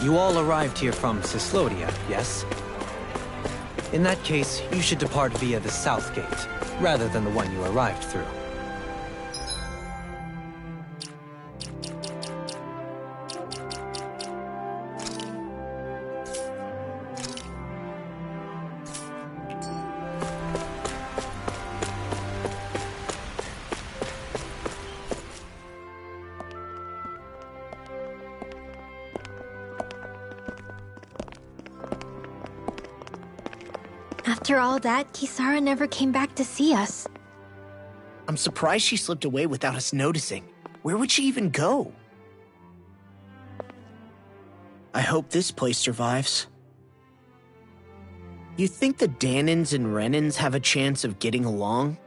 You all arrived here from Cislodia, yes? In that case, you should depart via the south gate, rather than the one you arrived through. After all that, Kisara never came back to see us. I'm surprised she slipped away without us noticing. Where would she even go? I hope this place survives. You think the Danins and Renins have a chance of getting along?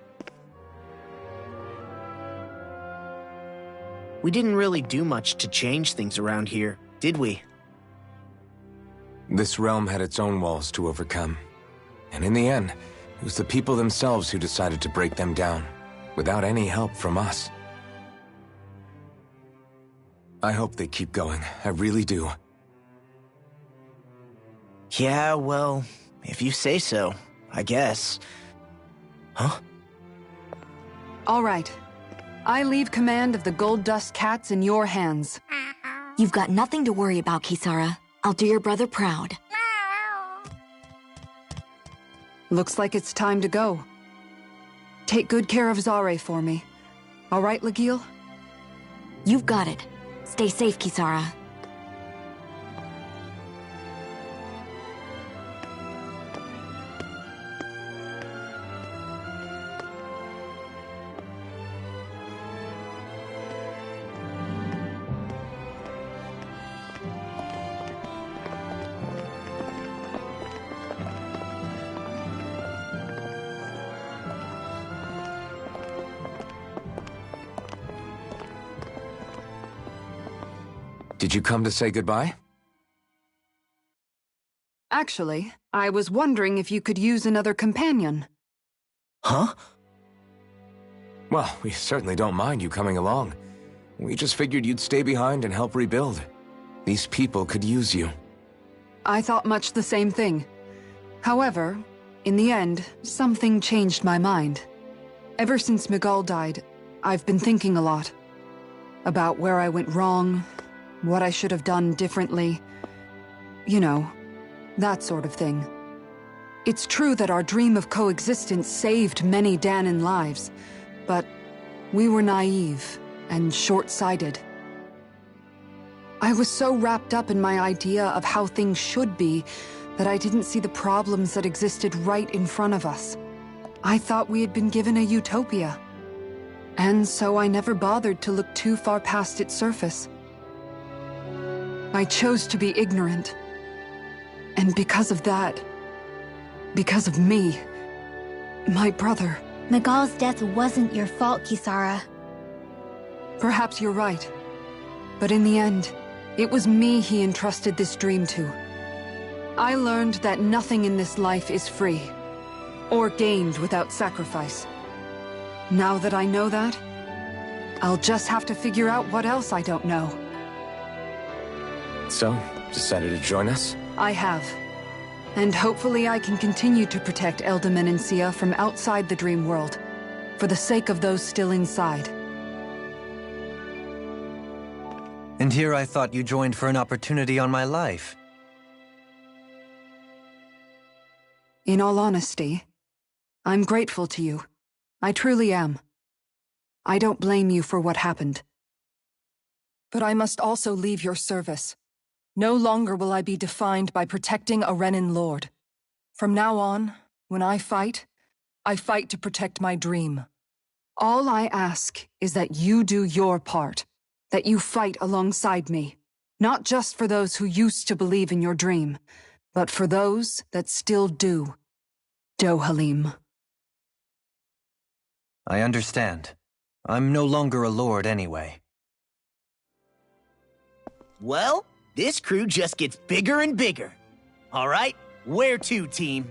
We didn't really do much to change things around here, did we? This realm had its own walls to overcome. And in the end, it was the people themselves who decided to break them down, without any help from us. I hope they keep going. I really do. Yeah, well, if you say so, I guess. Huh? All right. I leave command of the Gold Dust Cats in your hands. You've got nothing to worry about, Kisara. I'll do your brother proud. Looks like it's time to go. Take good care of Zare for me. All right, Legil? You've got it. Stay safe, Kisara. Did you come to say goodbye? Actually, I was wondering if you could use another companion. Huh? Well, we certainly don't mind you coming along. We just figured you'd stay behind and help rebuild. These people could use you. I thought much the same thing. However, in the end, something changed my mind. Ever since Miguel died, I've been thinking a lot. About where I went wrong, what I should have done differently. You know, that sort of thing. It's true that our dream of coexistence saved many Danin lives, but we were naive and short-sighted. I was so wrapped up in my idea of how things should be that I didn't see the problems that existed right in front of us. I thought we had been given a utopia. And so I never bothered to look too far past its surface. I chose to be ignorant. And because of that, because of me, my brother... Miguel's death wasn't your fault, Kisara. Perhaps you're right. But in the end, it was me he entrusted this dream to. I learned that nothing in this life is free, or gained without sacrifice. Now that I know that, I'll just have to figure out what else I don't know. So, decided to join us? I have. And hopefully I can continue to protect Eldaman and Sia from outside the dream world, for the sake of those still inside. And here I thought you joined for an opportunity on my life. In all honesty, I'm grateful to you. I truly am. I don't blame you for what happened. But I must also leave your service. No longer will I be defined by protecting a Renin lord. From now on, when I fight to protect my dream. All I ask is that you do your part, that you fight alongside me, not just for those who used to believe in your dream, but for those that still do. Dohalim. I understand. I'm no longer a lord anyway. Well, this crew just gets bigger and bigger. All right, where to, team?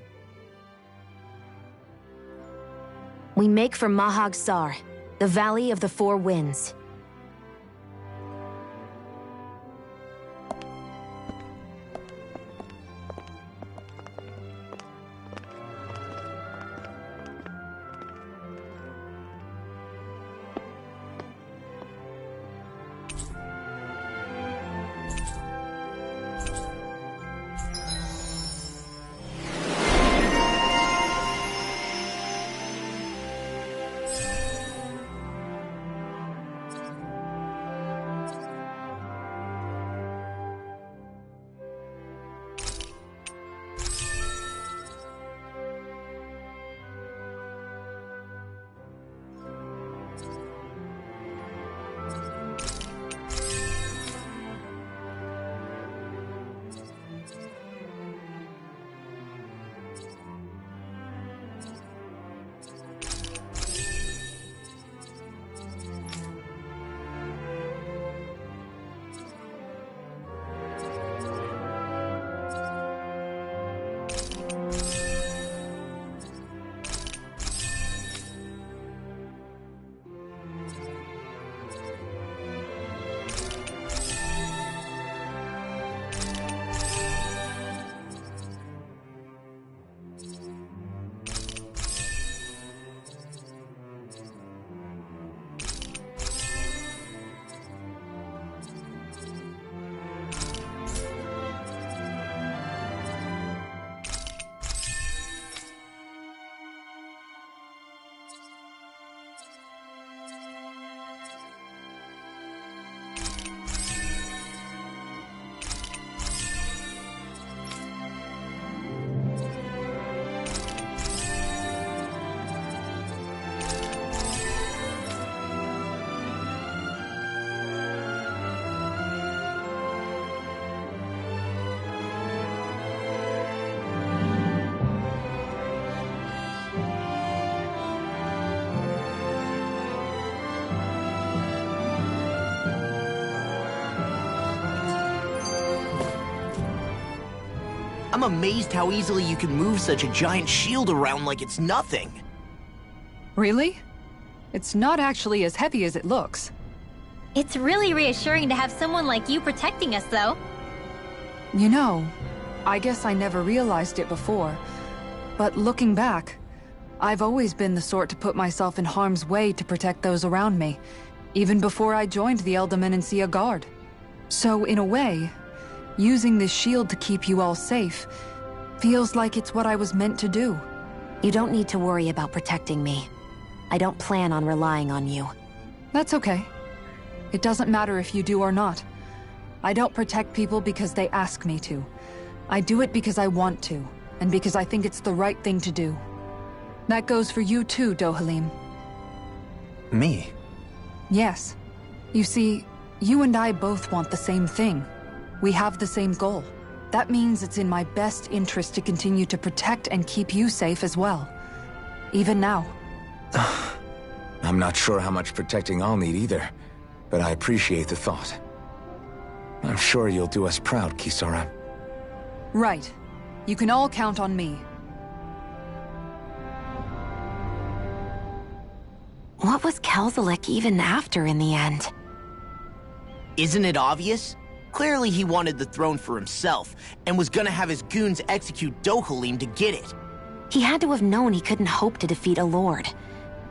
We make for Mahag Sar, the Valley of the Four Winds. I'm amazed how easily you can move such a giant shield around like it's nothing. Really? It's not actually as heavy as it looks. It's really reassuring to have someone like you protecting us, though. You know, I guess I never realized it before, but looking back, I've always been the sort to put myself in harm's way to protect those around me, even before I joined the Elder Guard. So in a way, using this shield to keep you all safe feels like it's what I was meant to do. You don't need to worry about protecting me. I don't plan on relying on you. That's okay. It doesn't matter if you do or not. I don't protect people because they ask me to. I do it because I want to, and because I think it's the right thing to do. That goes for you too, Dohalim. Me? Yes. You see, you and I both want the same thing. We have the same goal. That means it's in my best interest to continue to protect and keep you safe as well. Even now. I'm not sure how much protecting I'll need either, but I appreciate the thought. I'm sure you'll do us proud, Kisara. Right. You can all count on me. What was Kelzelik even after in the end? Isn't it obvious? Clearly he wanted the throne for himself, and was gonna have his goons execute Dohalim to get it. He had to have known he couldn't hope to defeat a lord.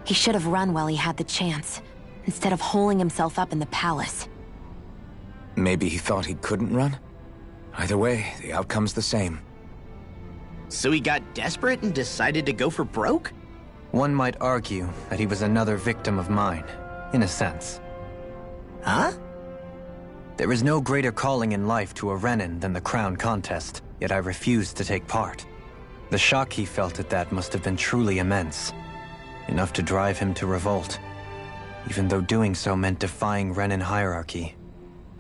He should have run while he had the chance, instead of holding himself up in the palace. Maybe he thought he couldn't run? Either way, the outcome's the same. So he got desperate and decided to go for broke? One might argue that he was another victim of mine, in a sense. Huh? There is no greater calling in life to a Renin than the crown contest, yet I refused to take part. The shock he felt at that must have been truly immense. Enough to drive him to revolt, even though doing so meant defying Renin hierarchy.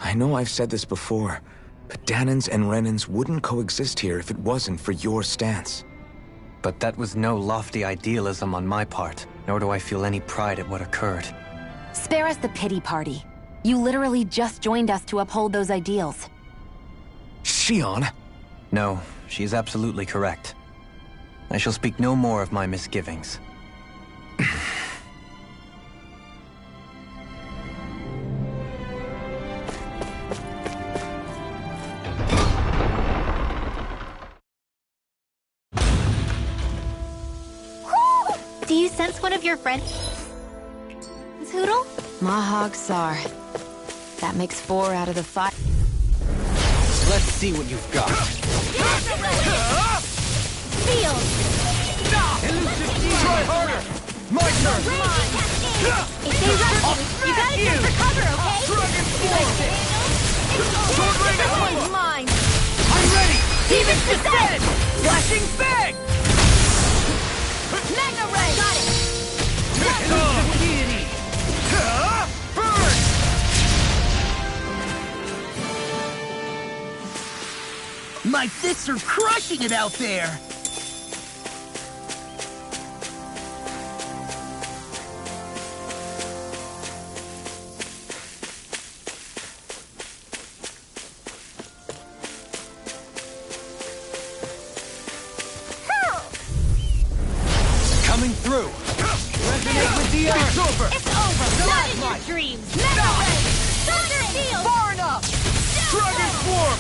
I know I've said this before, but Danans and Renins wouldn't coexist here if it wasn't for your stance. But that was no lofty idealism on my part, nor do I feel any pride at what occurred. Spare us the pity party. You literally just joined us to uphold those ideals. Shion? No, she is absolutely correct. I shall speak no more of my misgivings. Do you sense one of your friends? Zoodle? Mahag Sar. That makes 4 out of the 5. Let's see what you've got. Field! Try harder! My turn! If they rush you gotta jump for cover, okay? Dragon Sword Rain Everyone's mine! I'm ready! Demon Descent! Flashing Fang! Mega Ray! Got it! Burn! My fists are crushing it out there! Coming through! Resonate with the earth! It's over! It's over! Not in your dreams! Mega Ray! Thunder Field! Far enough! Dragon Swarm!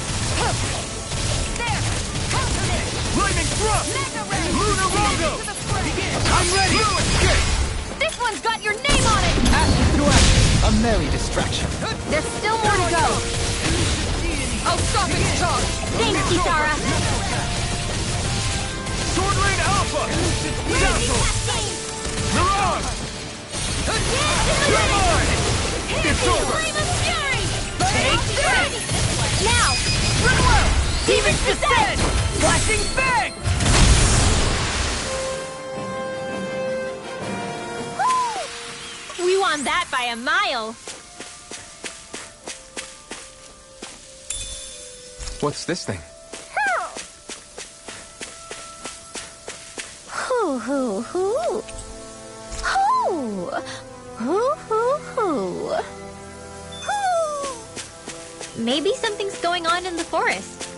There! Counter it! Lightning Thrust! Mega Ray! Lunar Rondo! To the fray! I'm ready! Blue Escape! This one's got your name on it! Ashes to ashes! A merry distraction. There's still more to go! I'll stop its charge! Thanks, Kisara! Sword Rain Alpha! Dazzle! Mirage! You're mine! It's over! Flame of Fury! Take this! Now! Riddler! Demon Descent! Flashing Fang! We won that by a mile! What's this thing? Hoo hoo hoo! Hoo! Hoo hoo hoo! Hoo! Maybe something's going on in the forest.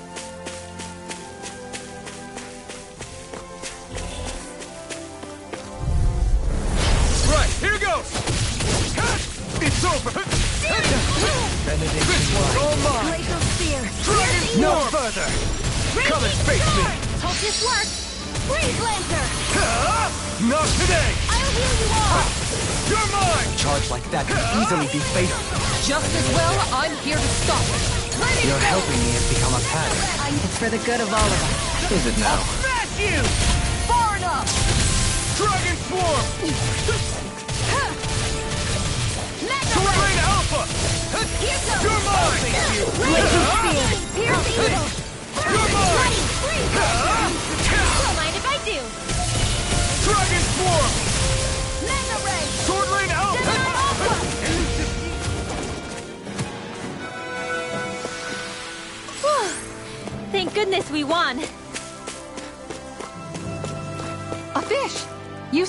further! Come and face me! Hope this works! Freeze Lancer! Not today! I'll heal you all! You're mine! Charge like that can easily be fatal. Just as well, I'm here to stop it. Your helping me has become a pattern. It's for the good of all of us. Is it now? Smash you! Far enough! Dragon Swarm! Terrain Alpha! Here goes! You're mine! Blazing Spear! Pierce Evil! You're mine! Freeze Lancer! Don't mind if I do! Dragon Swarm! Mega Ray! Sword Lane Alpha! Gemini Alpha! Whew. Thank goodness we won! A fish! You...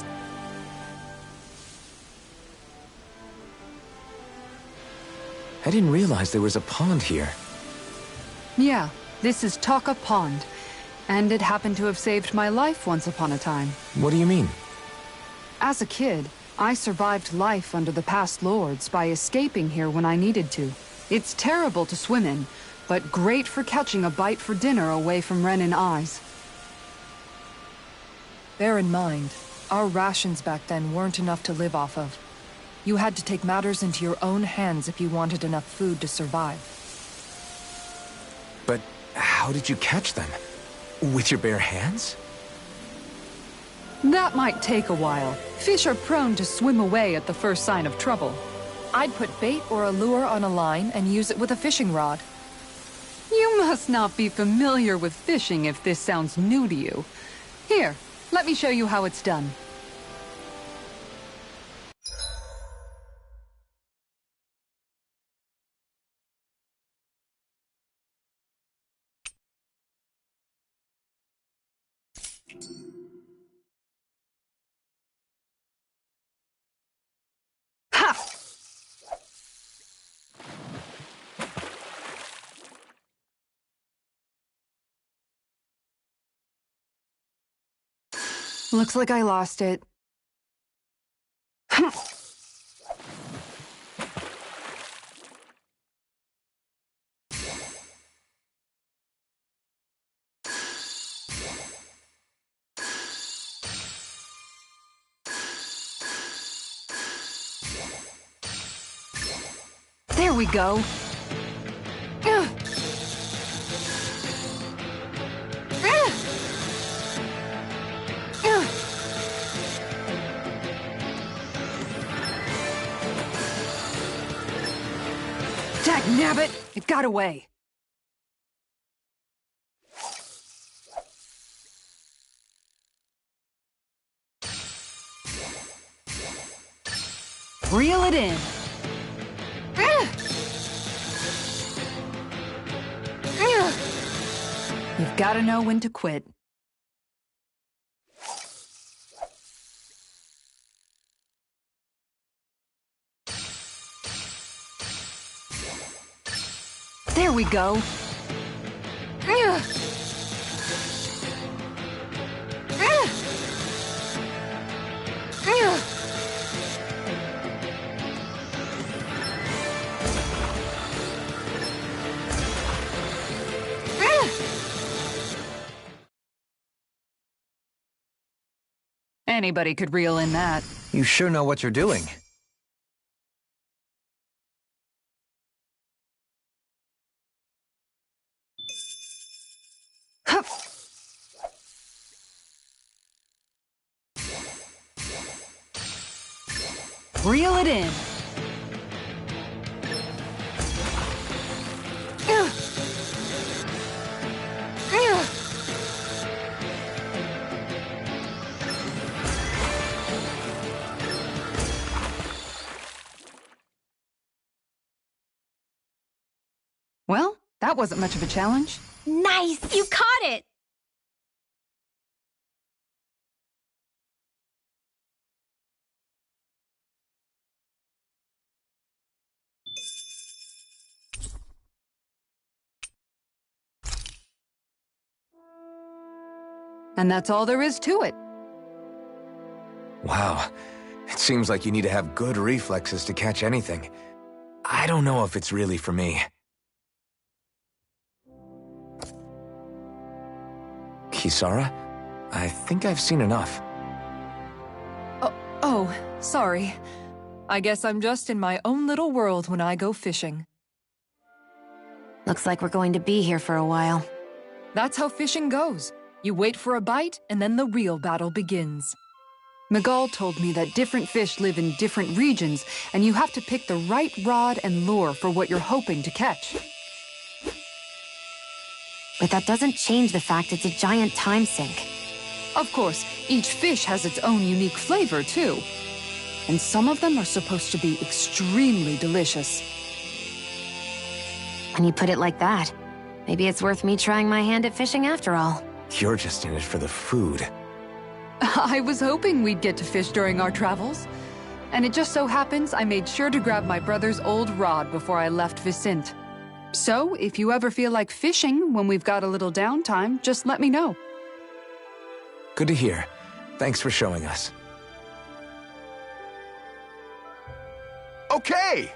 I didn't realize there was a pond here. Yeah, this is Taka Pond. And it happened to have saved my life once upon a time. What do you mean? As a kid, I survived life under the past lords by escaping here when I needed to. It's terrible to swim in, but great for catching a bite for dinner away from Renin eyes. Bear in mind, our rations back then weren't enough to live off of. You had to take matters into your own hands if you wanted enough food to survive. But how did you catch them? With your bare hands? That might take a while. Fish are prone to swim away at the first sign of trouble. I'd put bait or a lure on a line and use it with a fishing rod. You must not be familiar with fishing if this sounds new to you. Here, let me show you how it's done. Ha! Looks like I lost it. There we go. Dagnabbit! It got away. Reel it in. You've got to know when to quit. There we go. Anybody could reel in that. You sure know what you're doing. Reel it in. Well, that wasn't much of a challenge. Nice! You caught it! And that's all there is to it. Wow. It seems like you need to have good reflexes to catch anything. I don't know if it's really for me. Kisara? I think I've seen enough. Oh, sorry. I guess I'm just in my own little world when I go fishing. Looks like we're going to be here for a while. That's how fishing goes. You wait for a bite, and then the real battle begins. Miguel told me that different fish live in different regions, and you have to pick the right rod and lure for what you're hoping to catch. But that doesn't change the fact it's a giant time sink. Of course, each fish has its own unique flavor, too. And some of them are supposed to be extremely delicious. When you put it like that, maybe it's worth me trying my hand at fishing after all. You're just in it for the food. I was hoping we'd get to fish during our travels. And it just so happens I made sure to grab my brother's old rod before I left Vicente. So, if you ever feel like fishing when we've got a little downtime, just let me know. Good to hear. Thanks for showing us. Okay!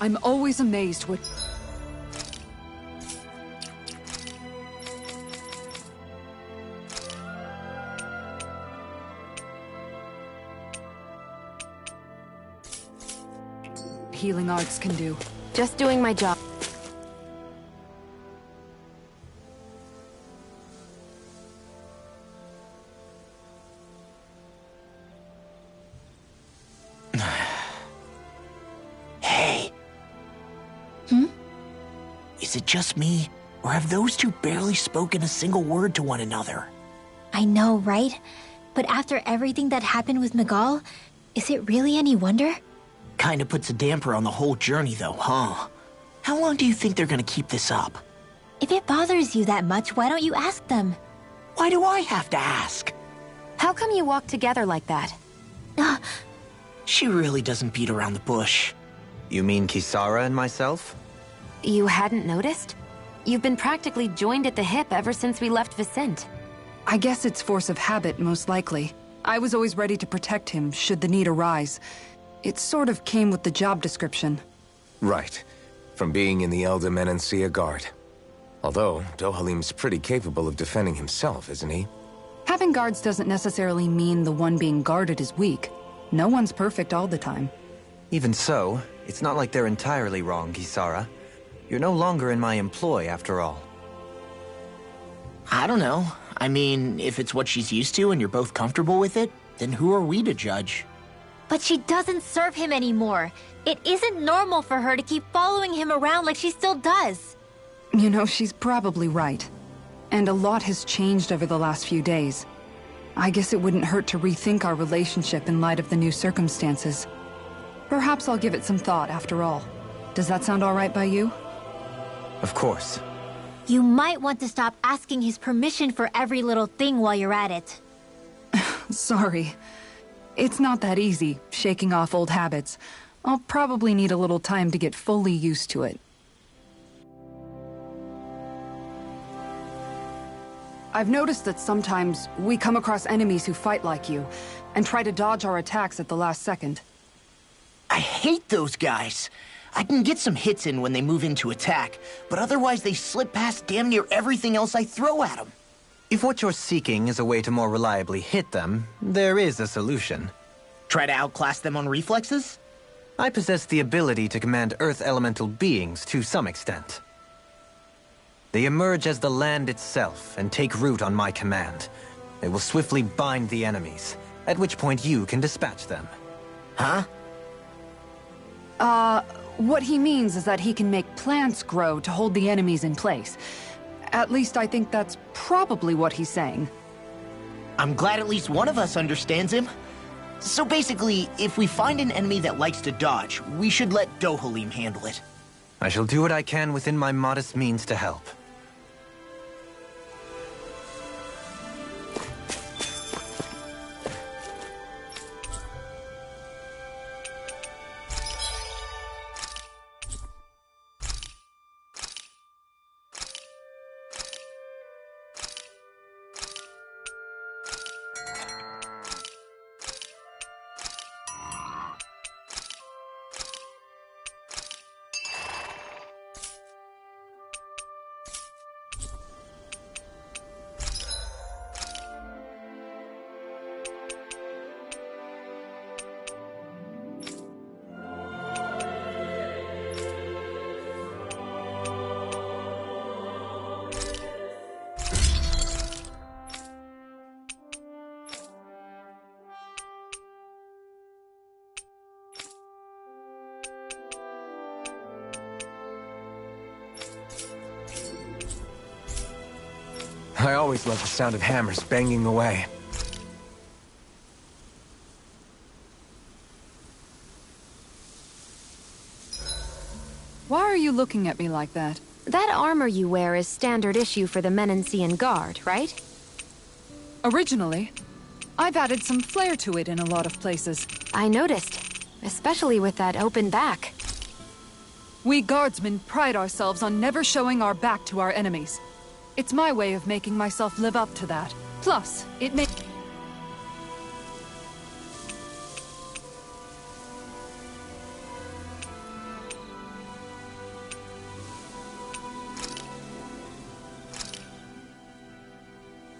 I'm always amazed what... healing arts can do. Just doing my job. Hey. Is it just me, or have those two barely spoken a single word to one another? I know, right? But after everything that happened with Miguel, is it really any wonder? Kinda puts a damper on the whole journey though, huh? How long do you think they're gonna keep this up? If it bothers you that much, why don't you ask them? Why do I have to ask? How come you walk together like that? She really doesn't beat around the bush. You mean Kisara and myself? You hadn't noticed? You've been practically joined at the hip ever since we left Vicente. I guess it's force of habit, most likely. I was always ready to protect him, should the need arise. It sort of came with the job description. Right. From being in the Elder Menancia Guard. Although, Dohalim's pretty capable of defending himself, isn't he? Having guards doesn't necessarily mean the one being guarded is weak. No one's perfect all the time. Even so, it's not like they're entirely wrong, Kisara. You're no longer in my employ, after all. I don't know. I mean, if it's what she's used to and you're both comfortable with it, then who are we to judge? But she doesn't serve him anymore. It isn't normal for her to keep following him around like she still does. You know, she's probably right. And a lot has changed over the last few days. I guess it wouldn't hurt to rethink our relationship in light of the new circumstances. Perhaps I'll give it some thought after all. Does that sound all right by you? Of course. You might want to stop asking his permission for every little thing while you're at it. Sorry. It's not that easy, shaking off old habits. I'll probably need a little time to get fully used to it. I've noticed that sometimes we come across enemies who fight like you, and try to dodge our attacks at the last second. I hate those guys. I can get some hits in when they move into attack, but otherwise they slip past damn near everything else I throw at them. If what you're seeking is a way to more reliably hit them, there is a solution. Try to outclass them on reflexes? I possess the ability to command Earth elemental beings to some extent. They emerge as the land itself and take root on my command. They will swiftly bind the enemies, at which point you can dispatch them. Huh? What he means is that he can make plants grow to hold the enemies in place. At least I think that's probably what he's saying. I'm glad at least one of us understands him. So basically, if we find an enemy that likes to dodge, we should let Dohalim handle it. I shall do what I can within my modest means to help. I always love the sound of hammers banging away. Why are you looking at me like that? That armor you wear is standard issue for the Menancian Guard, right? Originally, I've added some flair to it in a lot of places. I noticed, especially with that open back. We guardsmen pride ourselves on never showing our back to our enemies. It's my way of making myself live up to that. Plus, it makes...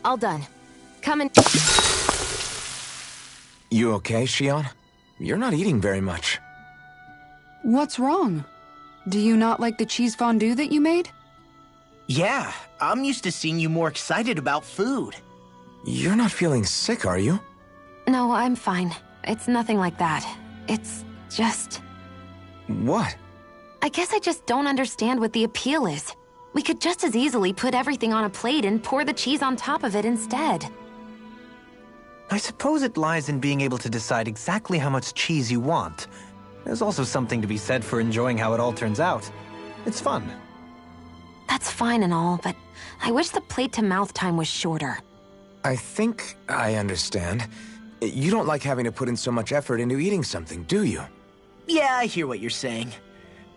All done. Come and... You okay, Shion? You're not eating very much. What's wrong? Do you not like the cheese fondue that you made? Yeah, I'm used to seeing you more excited about food. You're not feeling sick, are you? No, I'm fine. It's nothing like that. It's just... What? I guess I just don't understand what the appeal is. We could just as easily put everything on a plate and pour the cheese on top of it instead. I suppose it lies in being able to decide exactly how much cheese you want. There's also something to be said for enjoying how it all turns out. It's fun. That's fine and all, but I wish the plate-to-mouth time was shorter. I think I understand. You don't like having to put in so much effort into eating something, do you? Yeah, I hear what you're saying.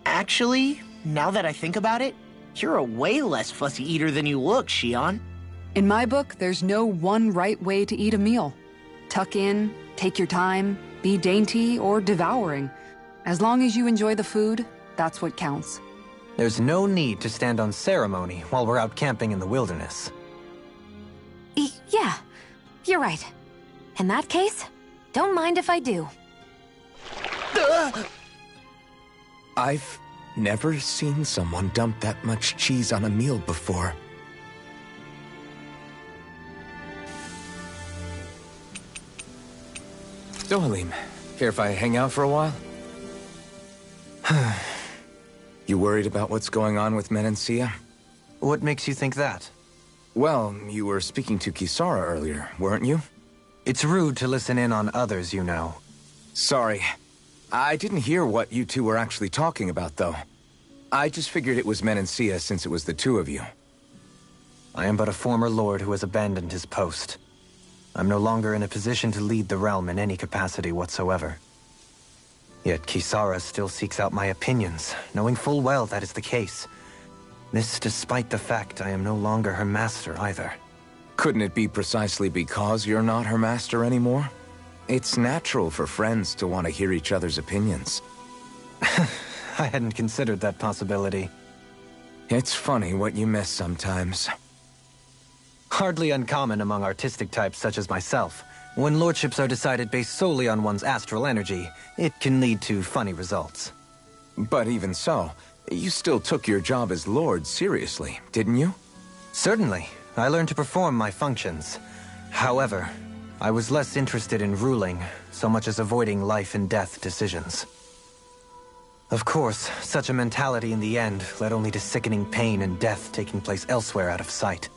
Actually, now that I think about it, you're a way less fussy eater than you look, Shion. In my book, there's no one right way to eat a meal. Tuck in, take your time, be dainty or devouring. As long as you enjoy the food, that's what counts. There's no need to stand on ceremony while we're out camping in the wilderness. Yeah, you're right. In that case, don't mind if I do. I've never seen someone dump that much cheese on a meal before. Dohalim, care if I hang out for a while? You worried about what's going on with Menancia? What makes you think that? Well, you were speaking to Kisara earlier, weren't you? It's rude to listen in on others, you know. Sorry. I didn't hear what you two were actually talking about, though. I just figured it was Menancia since it was the two of you. I am but a former lord who has abandoned his post. I'm no longer in a position to lead the realm in any capacity whatsoever. Yet Kisara still seeks out my opinions, knowing full well that is the case. This despite the fact I am no longer her master either. Couldn't it be precisely because you're not her master anymore? It's natural for friends to want to hear each other's opinions. I hadn't considered that possibility. It's funny what you miss sometimes. Hardly uncommon among artistic types such as myself. When lordships are decided based solely on one's astral energy, it can lead to funny results. But even so, You still took your job as Lord seriously, didn't you? Certainly. I learned to perform my functions. However, I was less interested in ruling, so much as avoiding life and death decisions. Of course, such a mentality in the end led only to sickening pain and death taking place elsewhere out of sight.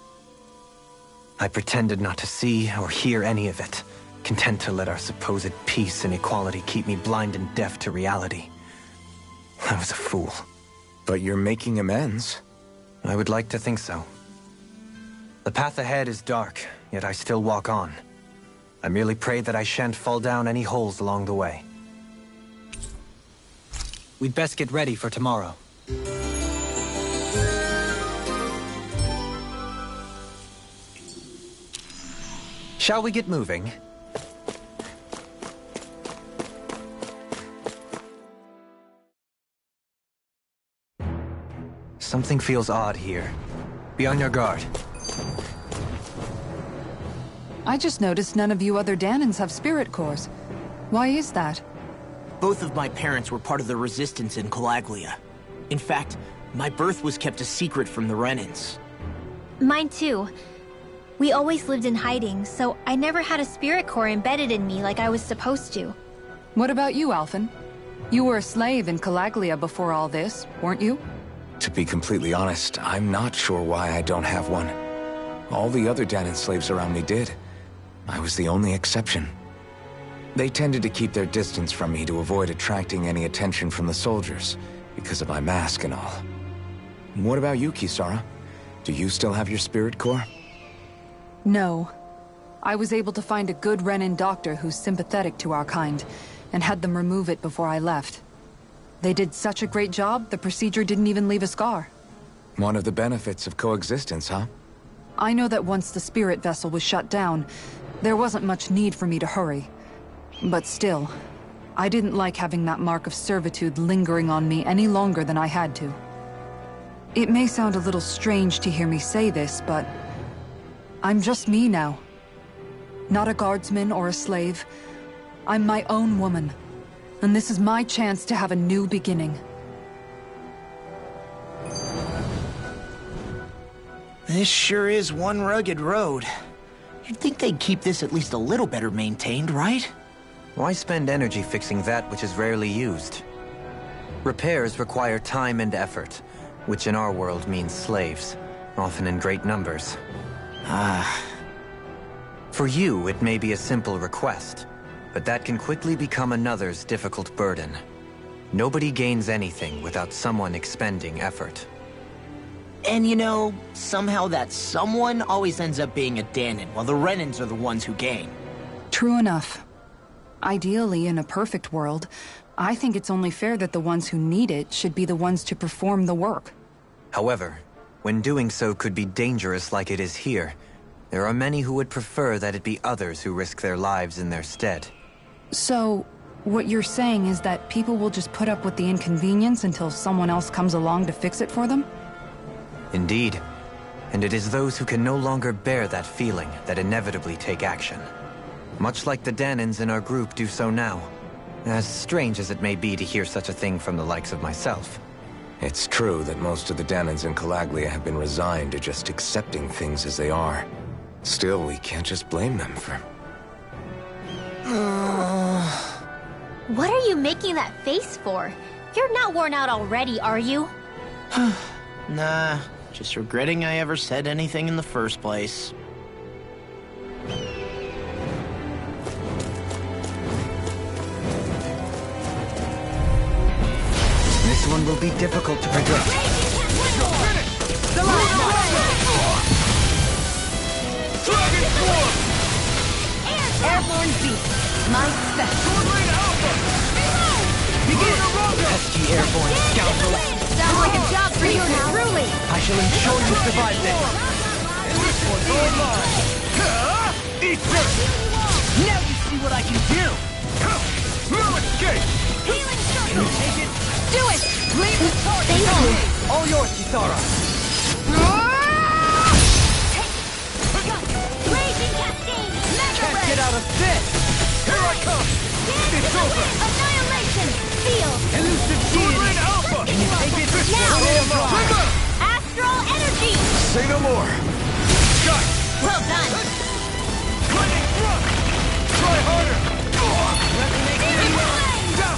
I pretended not to see or hear any of it, content to let our supposed peace and equality keep me blind and deaf to reality. I was a fool. But you're making amends. I would like to think so. The path ahead is dark, yet I still walk on. I merely pray that I shan't fall down any holes along the way. We'd best get ready for tomorrow. Shall we get moving? Something feels odd here. Be on your guard. I just noticed none of you other Danans have spirit cores. Why is that? Both of my parents were part of the resistance in Calaglia. In fact, my birth was kept a secret from the Renans. Mine too. We always lived in hiding, so I never had a spirit core embedded in me like I was supposed to. What about you, Alphen? You were a slave in Calaglia before all this, weren't you? To be completely honest, I'm not sure why I don't have one. All the other Danan slaves around me did. I was the only exception. They tended to keep their distance from me to avoid attracting any attention from the soldiers, because of my mask and all. What about you, Kisara? Do you still have your spirit core? No. I was able to find a good Renan doctor who's sympathetic to our kind, and had them remove it before I left. They did such a great job, the procedure didn't even leave a scar. One of the benefits of coexistence, huh? I know that once the spirit vessel was shut down, there wasn't much need for me to hurry. But still, I didn't like having that mark of servitude lingering on me any longer than I had to. It may sound a little strange to hear me say this, but I'm just me now. Not a guardsman or a slave. I'm my own woman. And this is my chance to have a new beginning. This sure is one rugged road. You'd think they'd keep this at least a little better maintained, right? Why spend energy fixing that which is rarely used? Repairs require time and effort, which in our world means slaves, often in great numbers. For you, it may be a simple request, but that can quickly become another's difficult burden. Nobody gains anything without someone expending effort. And you know, somehow that someone always ends up being a Danan, while the Renans are the ones who gain. True enough. Ideally, in a perfect world, I think it's only fair that the ones who need it should be the ones to perform the work. However, when doing so could be dangerous like it is here, there are many who would prefer that it be others who risk their lives in their stead. So, what you're saying is that people will just put up with the inconvenience until someone else comes along to fix it for them? Indeed. And it is those who can no longer bear that feeling that inevitably take action. Much like the Danans in our group do so now. As strange as it may be to hear such a thing from the likes of myself. It's true that most of the Danans in Calaglia have been resigned to just accepting things as they are. Still, we can't just blame them for... What are you making that face for? You're not worn out already, are you? Nah, just regretting I ever said anything in the first place. This one will be difficult to predict. Airborne beast, my special. Pesky airborne scoundrel! Sounds like a job for you now. Truly. I shall ensure you survive this! Eat this! Now you see what I can do! No escape! Healing Can circle. you take it? Do it. Leave the target. Thank you. All yours, Kisara! Raging cascade! Can't get out of this! Here I come! It's over! Annihilation! Seal! Elusive deity! Alpha! Can you take it? Now! No more! Got it! Well done! Lightning thrust! Try harder! Down!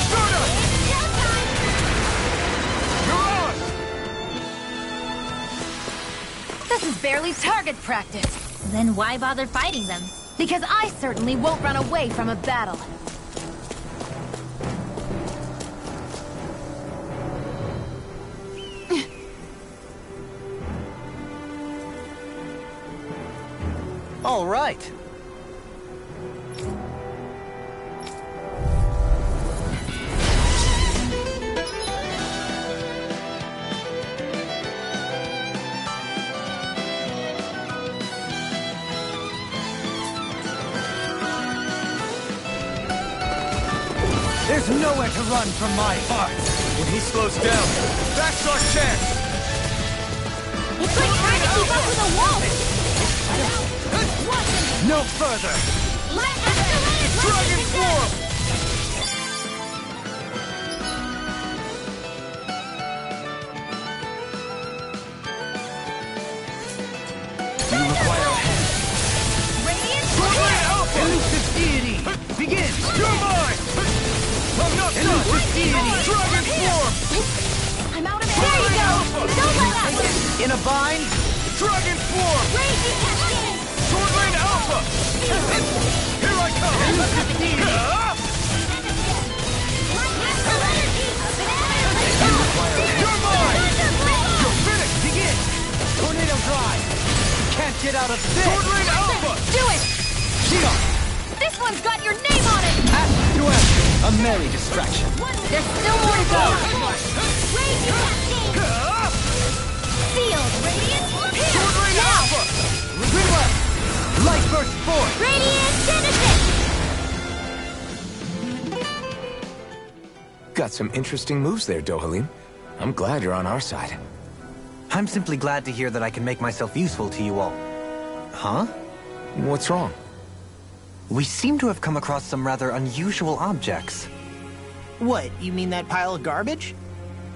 Start up! You're on! This is barely target practice. Then why bother fighting them? Because I certainly won't run away from a battle. All right. There's nowhere to run from my heart. When he slows down, that's our chance! It's like trying to keep up with a wall! No further! Dragon form! You require a hand. Elusive deity! Begin! You're mine! I'm not done! Elusive deity! Dragon form! I'm out of it! There you go! Don't let up! In a bind? Dragon form! Sword Lane Alpha! Here I come! Elusive deity! You're mine! You're finished! Begin! Tornado drive! Can't get out of this! Sword Lane Alpha! Do it! Shield! This one's got your name on it! Ask to end! A merry distraction. There's still more to go! Sealed! Radiant! Sword Lane Alpha! Ridwell! Light burst forth! Radiant Genesis! Got some interesting moves there, Dohalim. I'm glad you're on our side. I'm simply glad to hear that I can make myself useful to you all. Huh? What's wrong? We seem to have come across some rather unusual objects. What, you mean that pile of garbage?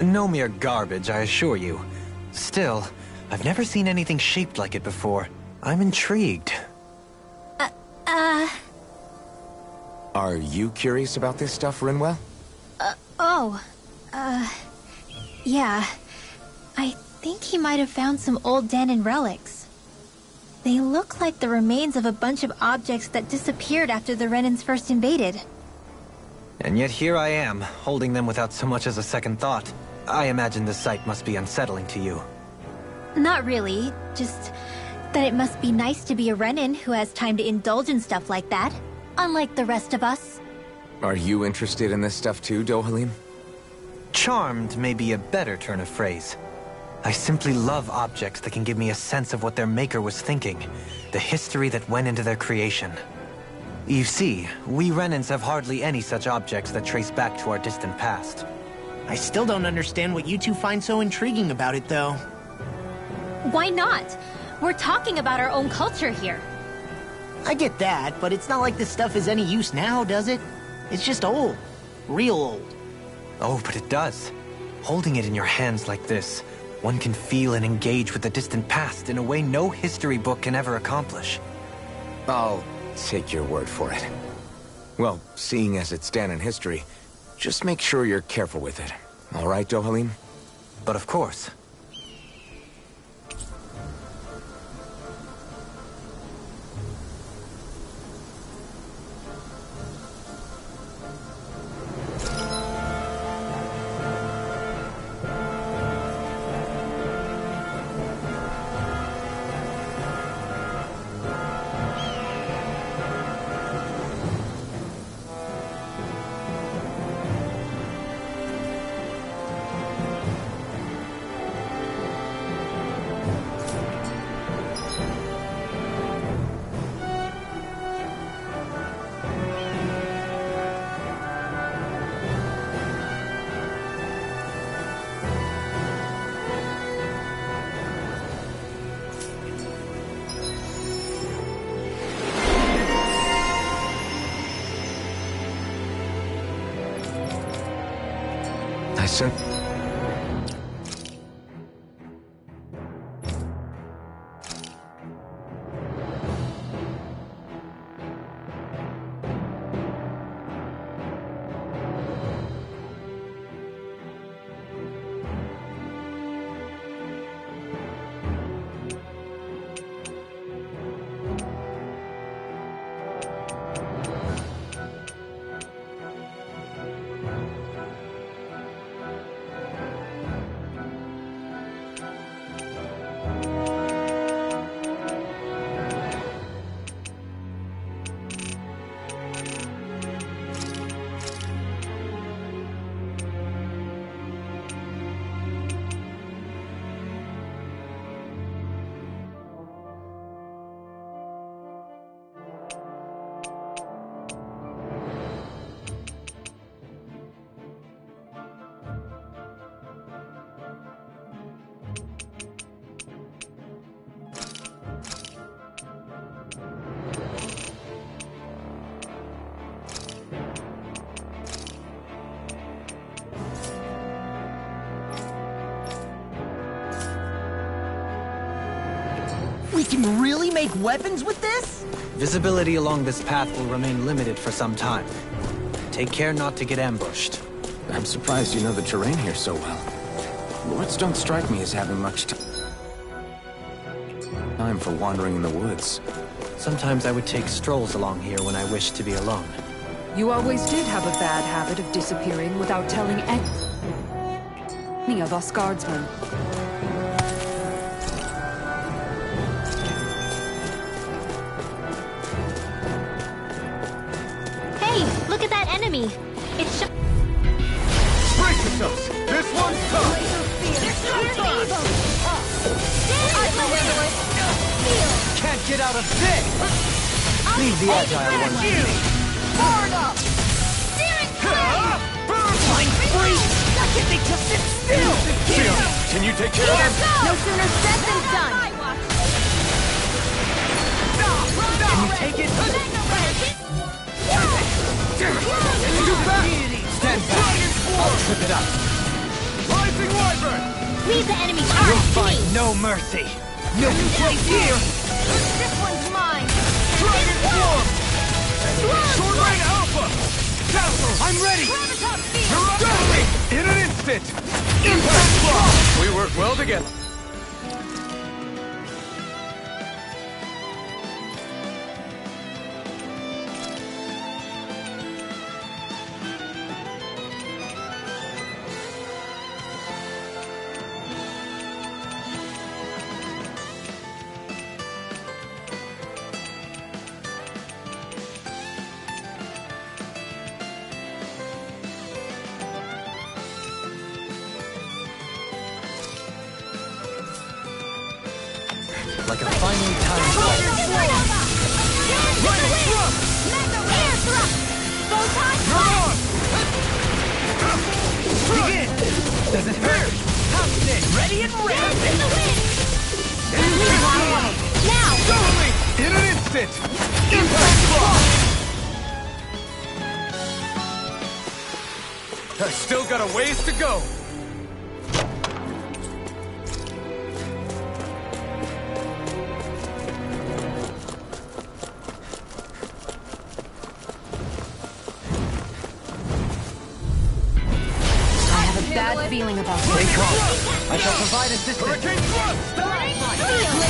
No mere garbage, I assure you. Still, I've never seen anything shaped like it before. I'm intrigued. Are you curious about this stuff, Rinwell? Yeah. I think he might have found some old Danon relics. They look like the remains of a bunch of objects that disappeared after the Renans first invaded. And yet here I am, holding them without so much as a second thought. I imagine the sight must be unsettling to you. Not really, just that it must be nice to be a Renan who has time to indulge in stuff like that, unlike the rest of us. Are you interested in this stuff too, Dohalim? Charmed may be a better turn of phrase. I simply love objects that can give me a sense of what their maker was thinking, the history that went into their creation. You see, we Renans have hardly any such objects that trace back to our distant past. I still don't understand what you two find so intriguing about it, though. Why not? We're talking about our own culture here. I get that, but it's not like this stuff is any use now, does it? It's just old. Real old. Oh, but it does. Holding it in your hands like this, one can feel and engage with the distant past in a way no history book can ever accomplish. I'll take your word for it. Well, seeing as it's Danon history, just make sure you're careful with it. All right, Dohalim? But of course. We can really make weapons with this? Visibility along this path will remain limited for some time. Take care not to get ambushed. I'm surprised you know the terrain here so well. Lords don't strike me as having much time for wandering in the woods. Sometimes I would take strolls along here when I wished to be alone. You always did have a bad habit of disappearing without telling any of us guardsmen. Hey, look at that enemy. It's Brace yourselves! This one's tough! Can't get out of this! Leave the agile one to me. Fine free! Why can't they just sit still? Seal, can you take care of them? no sooner said than done. Can you take it? Stand back! I'll trip it up. Rising Wyvern! Leave the enemy You'll charge to find me. no mercy! No place here! This one's mine. Dragon Form! Sword Rain Alpha! Castle! I'm ready! You're up to me! In an instant! Impact Block! We work well together. Like a finely timed ball. Begin! Does it hurt? Pounce it! Ready and ready! Totally! In an instant! Impact Block! I still got a ways to go. Bad feeling about Stay this. calm. I shall provide assistance. Hurricane Thrust!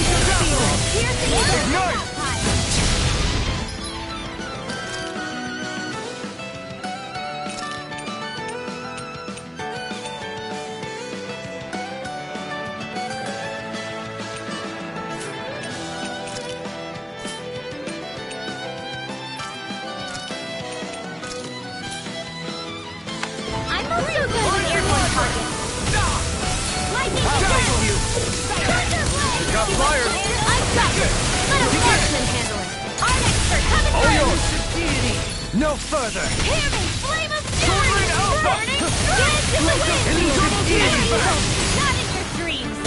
Ignite! I'm also good with airborne targets. Lightning strike! Thunder blade! Got fire! I've got it! Let a marksman handle it! Art expert, coming All through! yours! Deity! No further! Hear me! Flame of Sword fury! Rain Alpha! Burning! Dance in the wind! Double Deity back! Not in your dreams!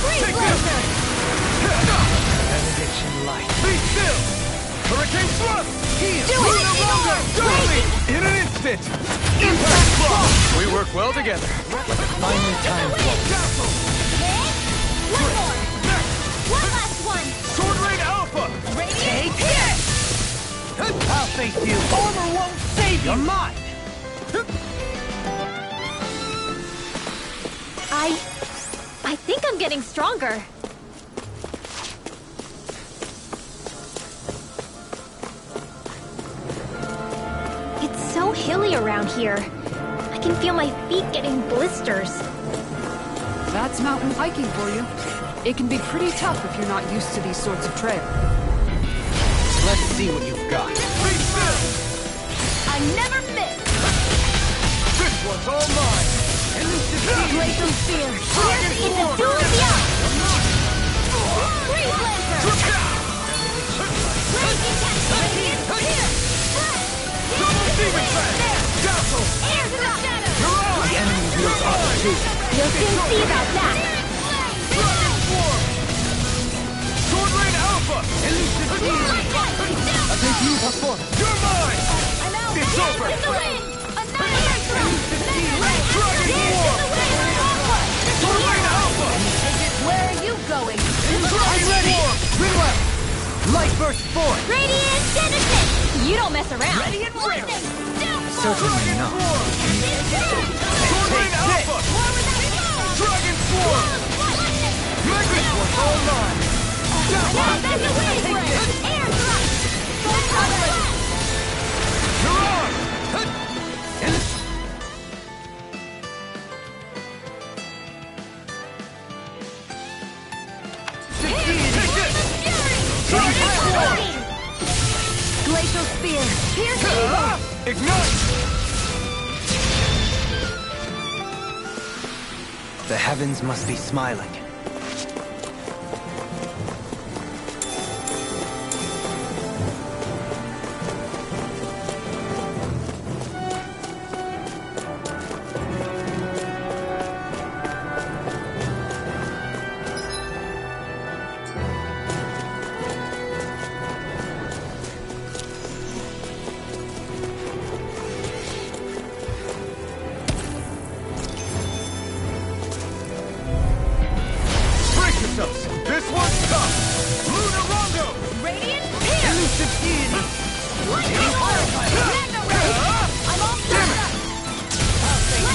Freeze Take laser! Benediction light. Be still! Hurricane Thrust! Do it! Totally! In an instant! Impact Block! We work well together. Finely timed ball. Castle! One more! One last one! Sword Rain Alpha! Take it! I'll face you. Armor won't save you. You're mine. I think I'm getting stronger. It's so hilly around here. I can feel my feet getting blisters. That's mountain hiking for you. It can be pretty tough if you're not used to these sorts of trails. Let's see what you've got. Be still! I never miss! This one's all mine! Glacial Spear! Dragon It's a Form! duel of the eyes! Freeze Lancer! Raging Test! Radiant Spear! Double Demon Fang! Castle! Air Thrust! You're on! The enemy wheels off too. You'll soon see about that! Dragon Form! Sword Rain Alpha! A debut performance. You're mine! It's over! In the wind! Annihilation! Dragon Form! Sword Rain Alpha! Where are you going? Dragon Form! Light burst forth! Radiant Genesis! You don't mess around. Ready and ready! Certainly not. Sword Alpha! Dragon Form! Mega Sword all mine! Air thrust! You're on! Glacial Spear! Here's Ignite! The heavens must be smiling. This one's tough! Lunar Rondo! Radiant Spear! Elusive Deity! Lightning Orb! Mega Ray! I'm all set up!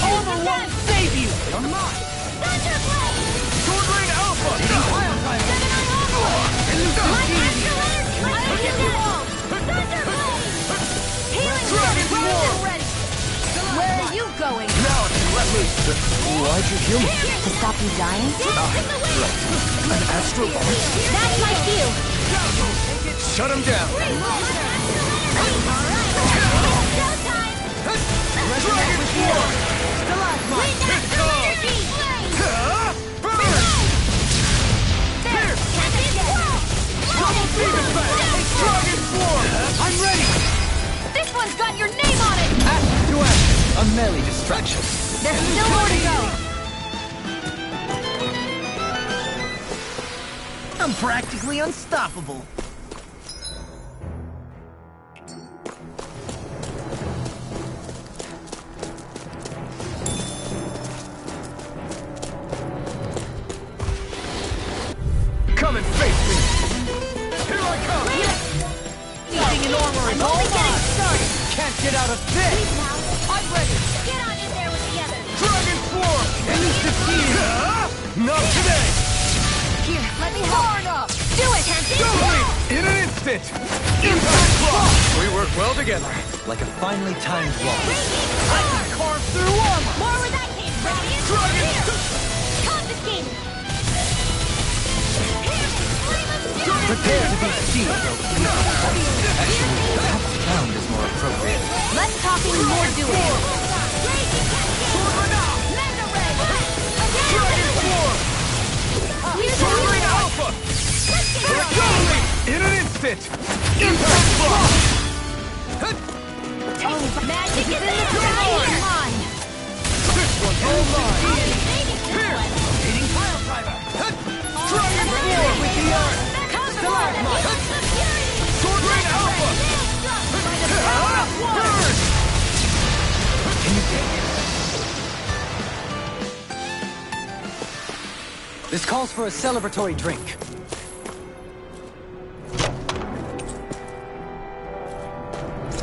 Armor won't save you! You're mine! Thunder Blade! Sword Rain Alpha! Seven My Astral Energy! I'll use it all! Thunder Blade! Healing Dragon Ray! Form! Ready! Where are you going? Now I can let loose! Why'd you heal me? To stop you dying? An astral voice? That's my cue! Shut him down! Dragon Form! Wind Astral Energy! Burn! There! Captain Squirrel! Double Demon Battle! Dragon Form! I'm ready! This one's got your name on it! Action to action. A melee distraction. There's still more to go! I'm practically unstoppable. Come and face me! Here I come! Using an armor is all mine. Can't get out of this! I'm ready! Get on in there with the others! Dragon Form! Elusive Deity! Not today! Here, let me help! Do it, Hampton! Go! In an instant! Impact Block! We work well together. Like a finely timed wall. I can carve through armor. More where that came from! Dragon! Here! Confiscate! Here! Flame of Fury! Prepare to be sealed. Actually, perhaps found is more appropriate. Less talking, more doing! Mega Ray! Dragon Form! Sword Rain Alpha! In an instant! Impact Block! Magic is in the dragon! Mine! This one's all mine! Here! Eating pile driver. Dragon Form! With the earth. Stalagmite! Sword Rain Alpha! Burn! Can you take it? This calls for a celebratory drink.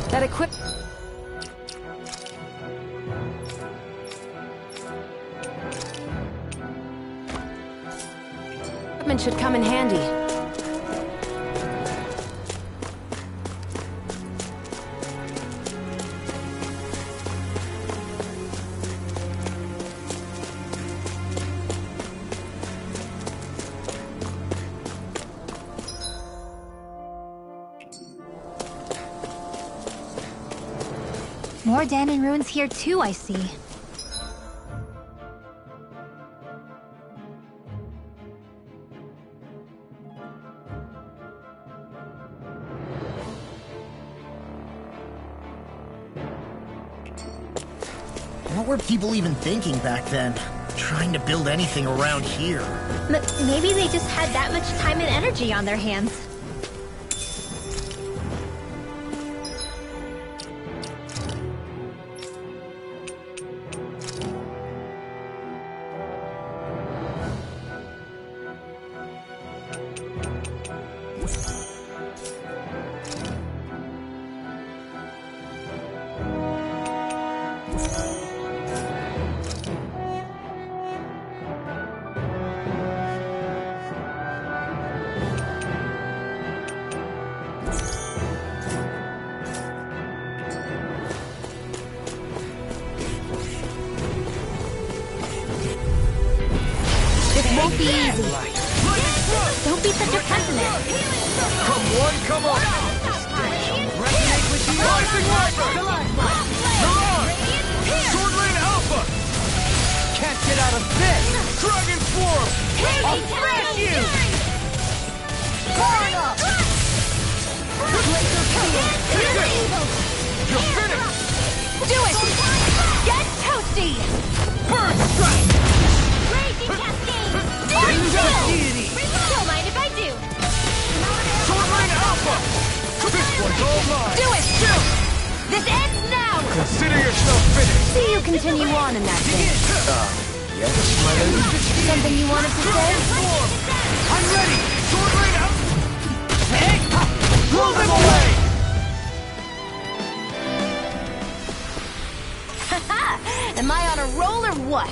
That equip... equipment should come in handy. More Danon ruins here too, I see. What were people even thinking back then? Trying to build anything around here. Maybe they just had that much time and energy on their hands. be easy. Don't be such a pessimist. Come one, come on! Resonate with the Rising Rider! Mirage! Sword Rain Alpha! Can't get out of this! Dragon Swarm! I'll smash you! Fire up! Take this! You're finished! Do it! Get toasty! Burn Strike! Raging Cascade! Deity! Don't mind if I do. Sword Rain Alpha! This one's all mine! Do it! This ends now! Consider yourself finished! See you continue on in that vein. Yes, my lady? Something you wanted to say? I'm ready! Sword Rain Alpha! Hey! Blow them away! Am I on a roll or what?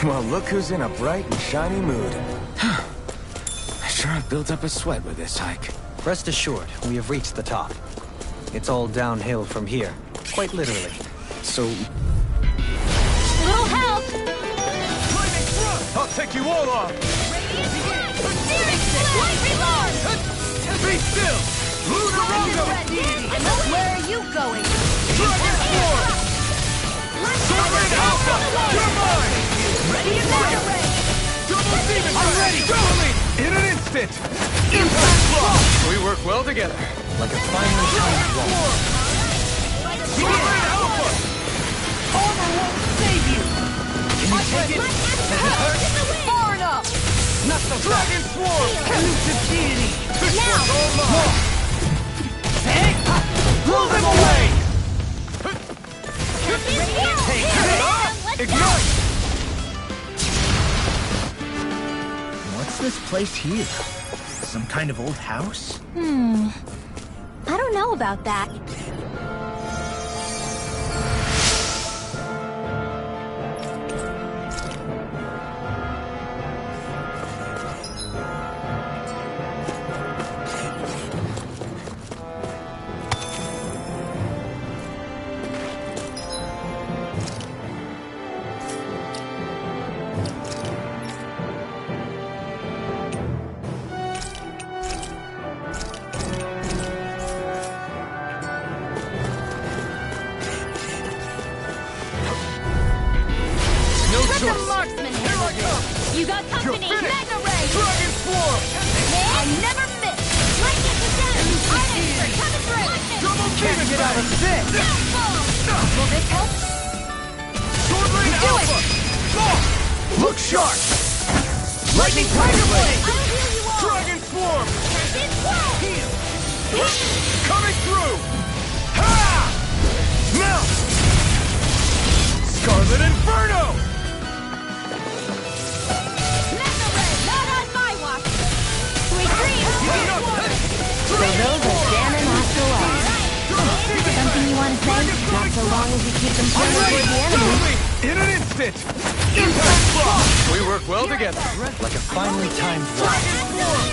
Well, look who's in a bright and shiny mood. I sure have built up a sweat with this hike. Rest assured, we have reached the top. It's all downhill from here, quite literally. So, Little help! Lightning Thrust! I'll take you all on! Be still! Lunar Rondo! Where are you going? Dragon Swarm! Sword Rain Alpha! You're mine! Ready to go! Double Demon! I'm ready! Doubling! In an instant! Impact Block! We work well together. like a finely timed wall. Sword Rain Alpha! Armor won't save you! Can you take it? Far enough! Not so Dragon Swarm! Elusive deity! This Now. one's all mine! Hey! Blow them away! Let's Ignite! What's this place here? Some kind of old house? I don't know about that. Let the marksman handle this. You got You're company. finished! Mega ray. Dragon Swarm! I never miss. Lightning down. Art expert coming through. Double Demon! Get out of this! Will this help? Sword Rain Do it. Alpha! Go! Look sharp! Lightning Tiger Blade! I'll heal you all. Dragon Swarm! Captain Swell. Coming through! Ha! Now! Scarlet Inferno! Mega ray. Not on my watch. Sweet dreams. So those are Ganon after all. Something you want to say? Not so long as you keep them I'm pointed ready! toward the enemy. Doubling! In an instant! Impact Block! We work well together. Like a finely timed wall. Dragon Swarm!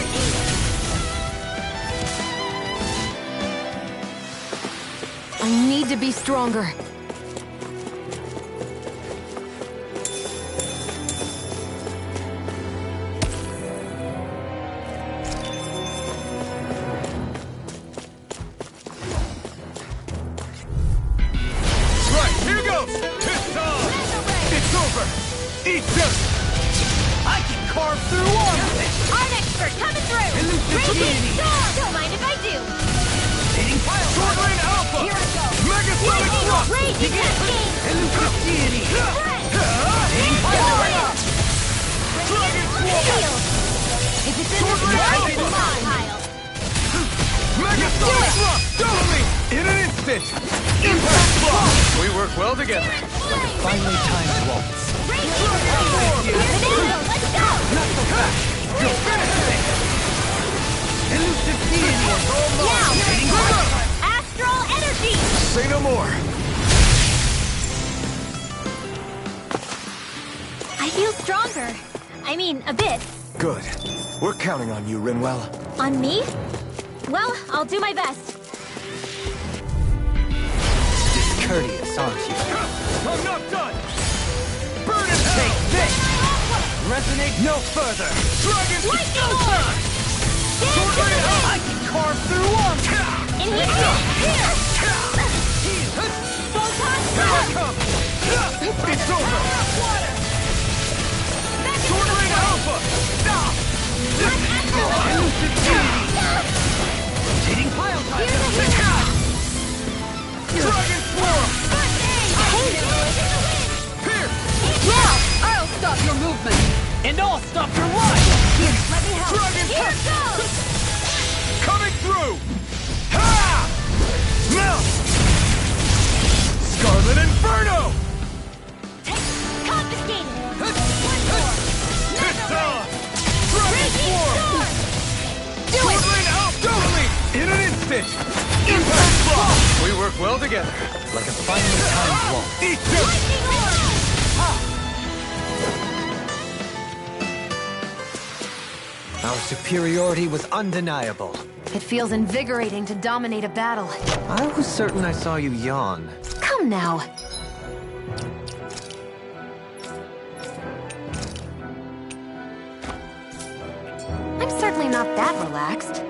I need to be stronger. Right, here goes! It's on! It's over! Eat this! I can carve through all of this! Art expert coming through. Elusive Raging deity! storm. Don't mind if I do. Hitting pile Sword Rain Alpha! Here I go! Mega Sonic Thrust! Raging cascade. Elusive deity! Hitting pile Dragon Swarm! If it's in Sword this Rain world, it's Alpha! my pile. Mega Sonic Thrust! Doubling! In an instant! Impact Block! We work well together. Like a finely timed waltz. Raging storm. Let's go. Not so fast! You're finished! Elusive deity! Now, Hitting pile! astral energy. Say no more! I feel stronger. I mean, a bit. Good. We're counting on you, Rinwell. On me? Well, I'll do my best. Discourteous, aren't you? I'm not done! Burn and Take this! resonate no further! Dragon Lightning Orb! Orb! Sword Rain out! I can carve through arms! In here! Here! Photon Here I come! It's over! Sword Rain Alpha! Rotating pile drive! Dragon Swarm! Pierce! Now, I'll stop your movement! And I'll stop your life! Let me help! Dragon Here Punch! goes! Coming through! Ha! Mount! Scarlet Inferno! Confiscated! It's on! Dragon Swarm! Do it! Sword Rain out! Totally! In an instant! Impact Block! We work well together. Like a finely timed wall. Eat this! Our superiority was undeniable. It feels invigorating to dominate a battle. I was certain I saw you yawn. Come now. I'm certainly not that relaxed.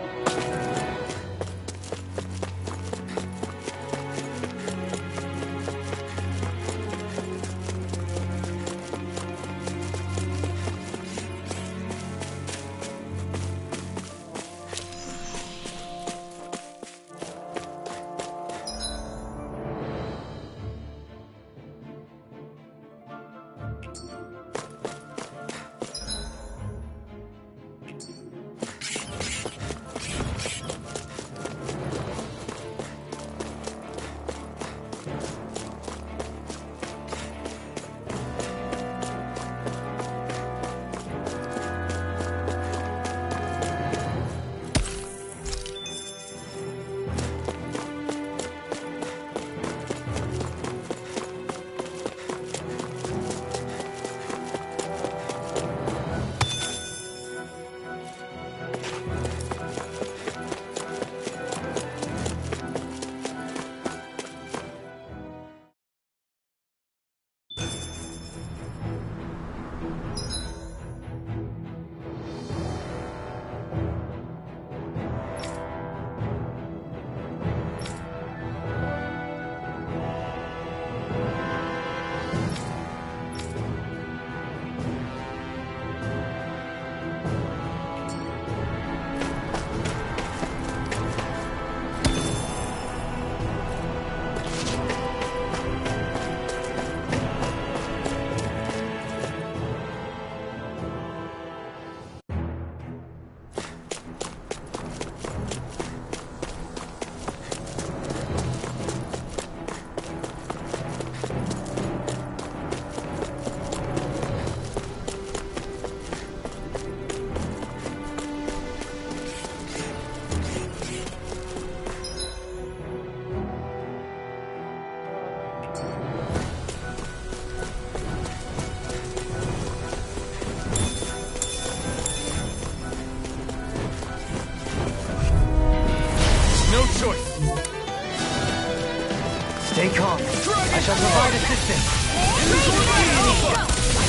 Stay calm. I shall provide assistance.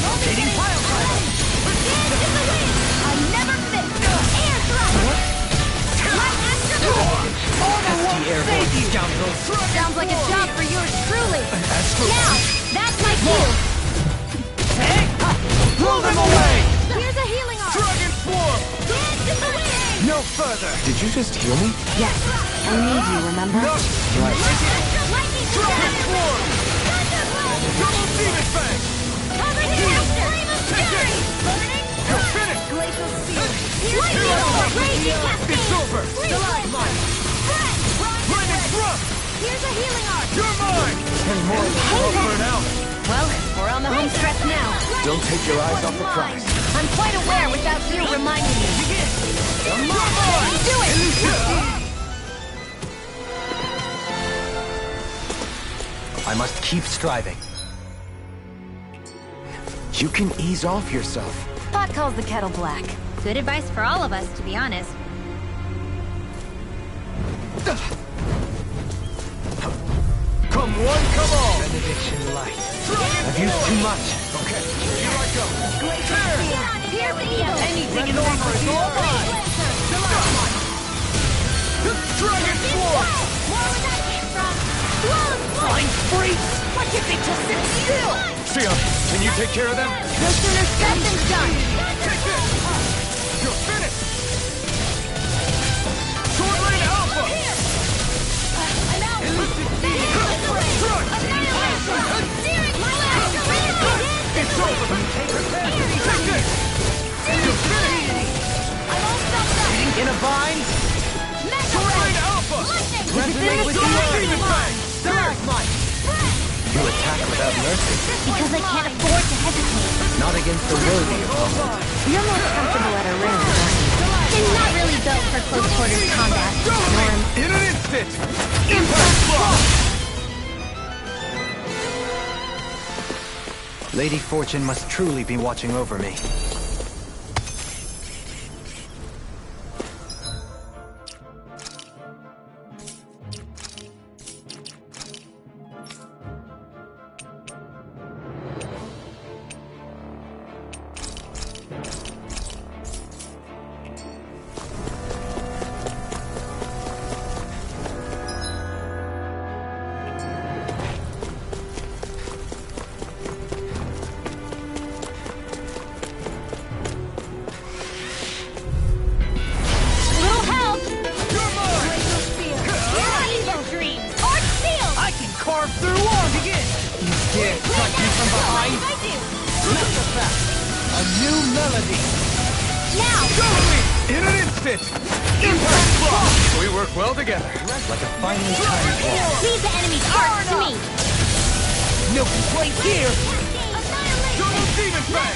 Rotating pile driver. I never fit! Air thrust! Right after the ST airborne scoundrels. Sounds like a job for yours truly! Now, that's my cue! Blow them away! Here's a healing arm! Dragon Swarm! Dance in the wind! No further! Did you just heal me? Yes, I need you, remember? Lightning Dragon strike! Swarm! Double Demon Fang! Cover the master! Flame of fury! Burning! You're finished! Glacial seal! Here I come! Raging cascade! It's over! Stalagmite! Spread! Lightning Thrust! Here's a healing arm! You're mine! And more than burn out! Well, we're on the home stretch now. Don't take your eyes off the prize. I'm quite aware without you reminding me. Come on! Do it! I must keep striving. You can ease off yourself. Pot calls the kettle black. Good advice for all of us, to be honest. Come one, come all! Benediction light. I've used too much. Okay, here I go! go! Anything in order is all mine! Dragon Force! Flying freaks! What if they just sit still? Sion, can you take care of them? No sooner said than done. Take this! You're finished! Sword Lane Alpha! I'm out. It's over! Take this! You're finished! I'm all stopped up. In a bind? Sword Lane Alpha! Resonate with Demon the Fang! Stalagmite! You attack without mercy, Because I can't afford to hesitate. not against the worthy opponent. You're more comfortable at a ring, aren't you? I'm not really built for close quarters combat. Norm. In an instant! Impact Block! Lady Fortune must truly be watching over me. Little help. You're mine! I can carve through walls again! You dare strike me from behind? Just a fact. A new melody. In an instant! Impact Block! We work well together. Like a finely timed ball. Leave the enemy's heart to me. No complaint here. Double Demon Fang!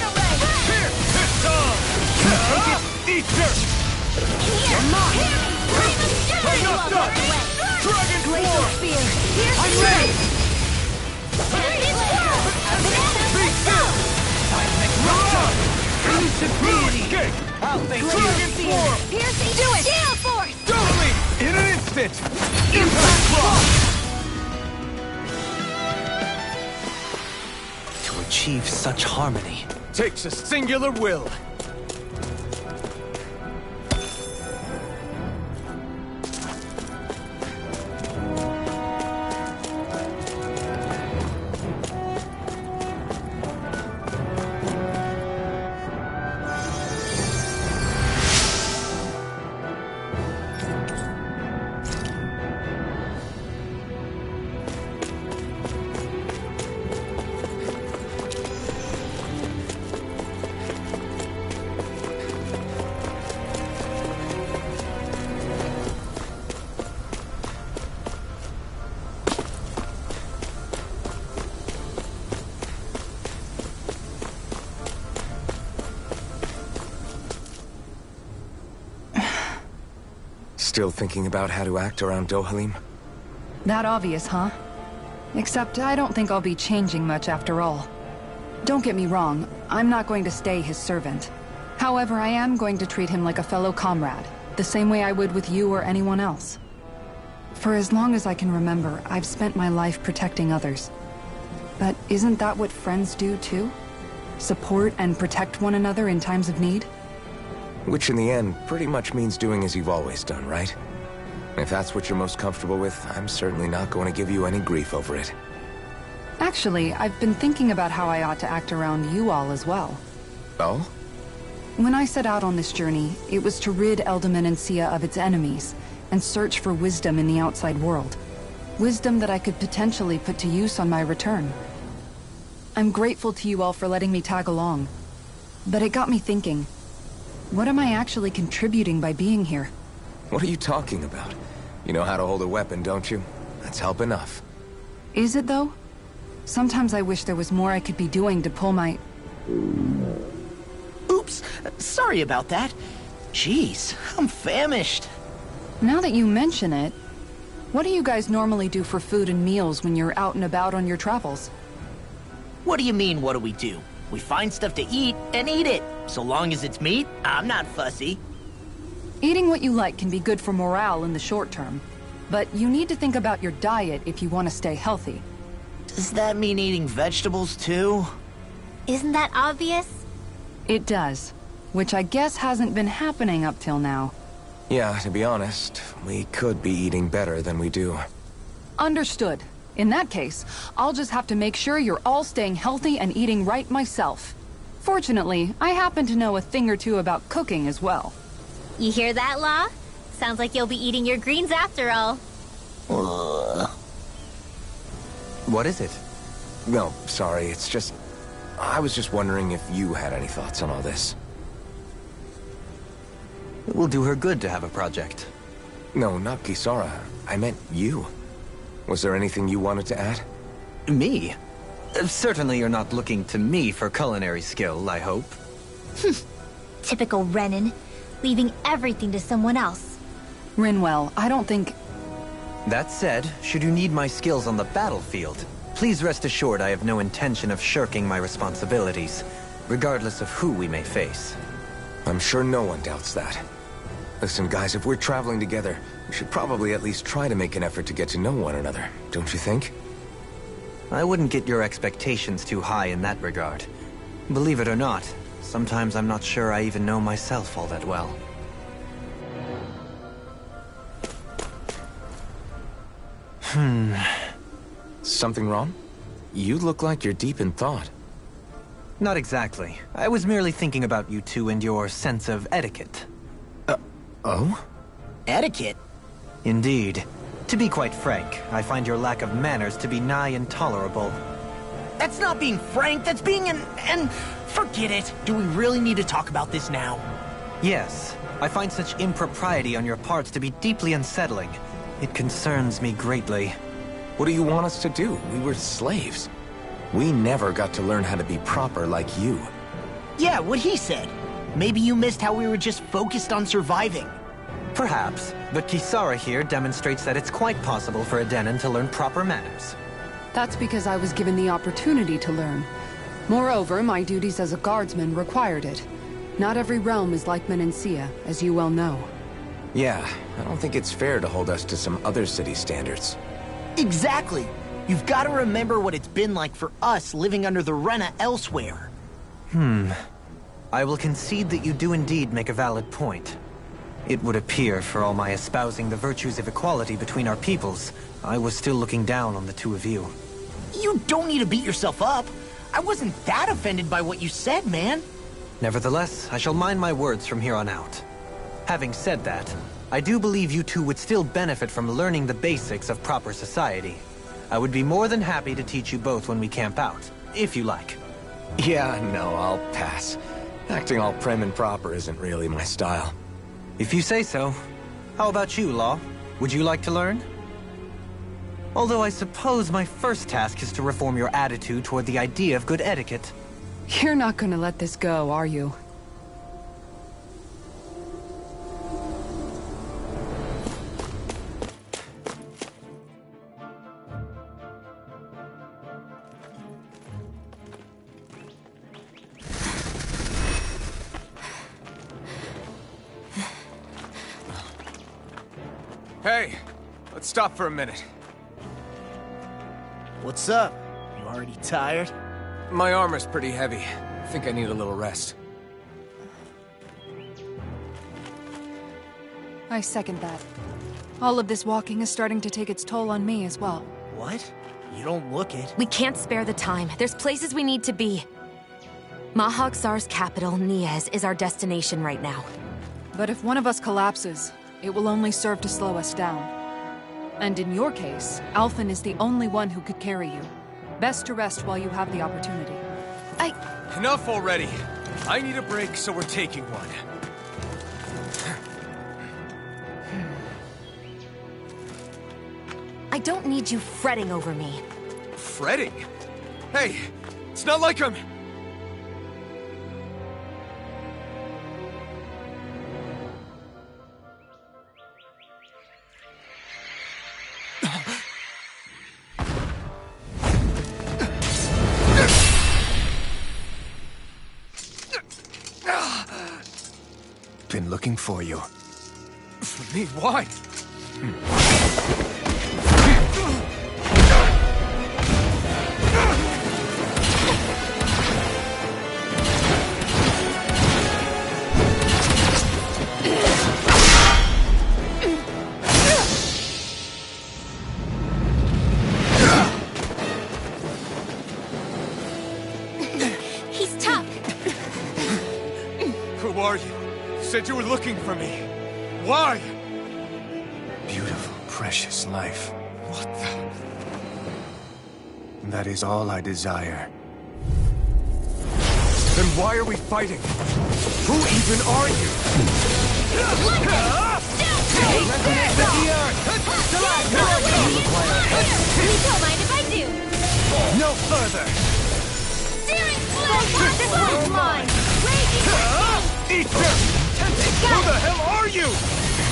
Here! Pistol! Take it! Eat dirt! You're mine. I'm not done! Dragon Force! I'm ready. Be still! Escape! I'll thank you. Dragon Force! Do it. Shield force. Totally! In an instant! Impact Block! To achieve such harmony. Takes a singular will. Still thinking about how to act around Dohalim? That obvious, huh? Except I don't think I'll be changing much after all. Don't get me wrong, I'm not going to stay his servant. However, I am going to treat him like a fellow comrade, the same way I would with you or anyone else. For as long as I can remember, I've spent my life protecting others. But isn't that what friends do too? Support and protect one another in times of need? Which in the end pretty much means doing as you've always done, right? If that's what you're most comfortable with, I'm certainly not going to give you any grief over it. Actually, I've been thinking about how I ought to act around you all as well. Oh? When I set out on this journey, it was to rid Eldaman and Sia of its enemies, and search for wisdom in the outside world. Wisdom that I could potentially put to use on my return. I'm grateful to you all for letting me tag along. But it got me thinking, what am I actually contributing by being here? What are you talking about? You know how to hold a weapon, don't you? That's help enough. Is it though? Sometimes I wish there was more I could be doing to pull my... Oops, sorry about that. Jeez, I'm famished. Now that you mention it, what do you guys normally do for food and meals when you're out and about on your travels? What do you mean, what do we do? We find stuff to eat and eat it. So long as it's meat, I'm not fussy. Eating what you like can be good for morale in the short term, but you need to think about your diet if you want to stay healthy. Does that mean eating vegetables too? Isn't that obvious? It does. Which I guess hasn't been happening up till now. Yeah, to be honest, we could be eating better than we do. Understood. In that case, I'll just have to make sure you're all staying healthy and eating right myself. Fortunately, I happen to know a thing or two about cooking as well. You hear that, Law? Sounds like you'll be eating your greens after all. What is it? No, sorry, it's just... I was just wondering if you had any thoughts on all this. It will do her good to have a project. No, not Kisara. I meant you. Was there anything you wanted to add? Me? Certainly you're not looking to me for culinary skill, I hope. Typical Renan, leaving everything to someone else. Rinwell, I don't think... That said, should you need my skills on the battlefield, please rest assured I have no intention of shirking my responsibilities, regardless of who we may face. I'm sure no one doubts that. Listen, guys, if we're traveling together, we should probably at least try to make an effort to get to know one another, don't you think? I wouldn't get your expectations too high in that regard. Believe it or not, sometimes I'm not sure I even know myself all that well. Something wrong? You look like you're deep in thought. Not exactly. I was merely thinking about you two and your sense of etiquette. Oh? Etiquette? Indeed. To be quite frank, I find your lack of manners to be nigh intolerable. That's not being frank, that's being and forget it. Do we really need to talk about this now? Yes. I find such impropriety on your parts to be deeply unsettling. It concerns me greatly. What do you want us to do? We were slaves. We never got to learn how to be proper like you. Yeah, what he said. Maybe you missed how we were just focused on surviving. Perhaps, but Kisara here demonstrates that it's quite possible for a Denon to learn proper manners. That's because I was given the opportunity to learn. Moreover, my duties as a guardsman required it. Not every realm is like Menancia, as you well know. Yeah, I don't think it's fair to hold us to some other city standards. Exactly! You've got to remember what it's been like for us living under the Rena elsewhere. I will concede that you do indeed make a valid point. It would appear, for all my espousing the virtues of equality between our peoples, I was still looking down on the two of you. You don't need to beat yourself up. I wasn't that offended by what you said, man. Nevertheless, I shall mind my words from here on out. Having said that, I do believe you two would still benefit from learning the basics of proper society. I would be more than happy to teach you both when we camp out, if you like. Yeah, no, I'll pass. Acting all prim and proper isn't really my style. If you say so. How about you, Law? Would you like to learn? Although I suppose my first task is to reform your attitude toward the idea of good etiquette. You're not gonna let this go, are you? Hey, let's stop for a minute. What's up? You already tired? My armor's pretty heavy. I think I need a little rest. I second that. All of this walking is starting to take its toll on me as well. What? You don't look it. We can't spare the time. There's places we need to be. Mahag-Sar's capital, Niez, is our destination right now. But if one of us collapses, it will only serve to slow us down. And in your case, Alphen is the only one who could carry you. Best to rest while you have the opportunity. Enough already. I need a break, so we're taking one. I don't need you fretting over me. Fretting? Hey, it's not like I'm... Been looking for you. For me? Why? said you were looking for me. Why? Beautiful, precious life. What the... That is all I desire. Then why are we fighting? Who even are you? You don't mind if I do. No further! Searing blade! This one's mine! Raging Ether! Who the hell are you?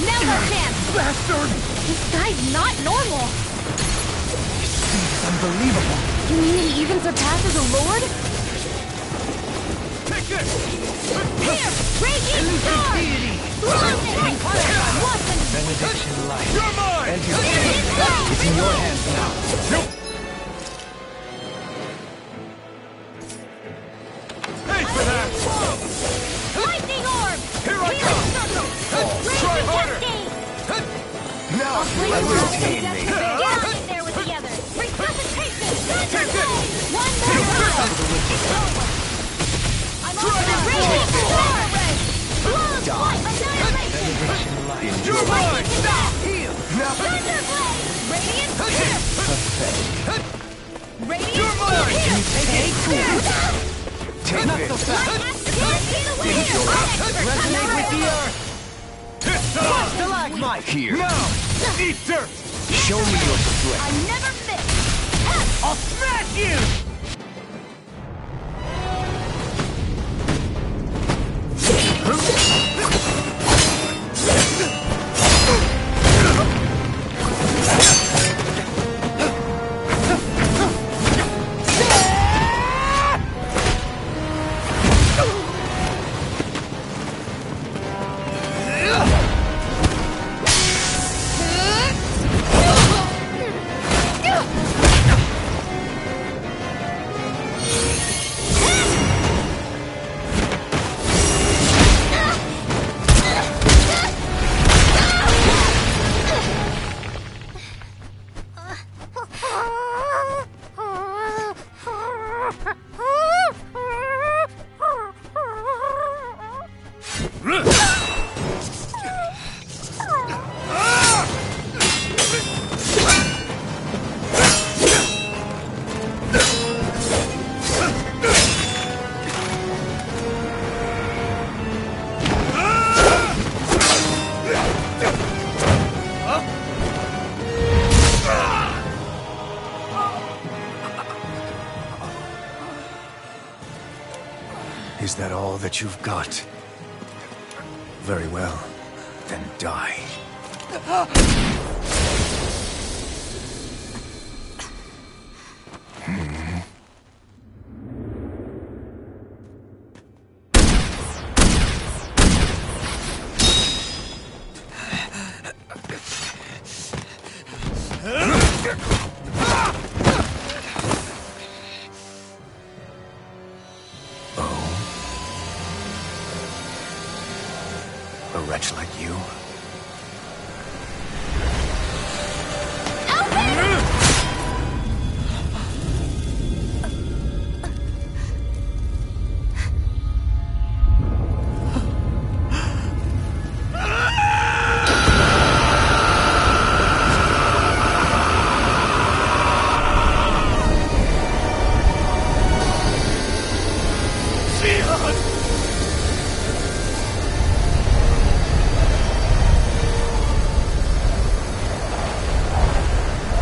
Now no chance! Bastard! This guy's not normal! Unbelievable! You mean he even surpasses a lord? Take this! Here! Raging sword! Benediction light. You're mine! It's in your hands now. Pay for that! Lightning orb! Here I come! Try harder! Now, retain me. Get in there with the others! Resuscitation! Take this! One more time! I'm on the raging sword! Blows like annihilation! Benediction light. You're mine! Now, Thunderblade! Radiant grip! Radiant You're mine! Take this! take this. Resonate with the earth! Stalagmite! Here. Now! Eat dirt! Show me your strength. I never miss! I'll smash you! Is that all that you've got? Very well. Then die. A wretch like you?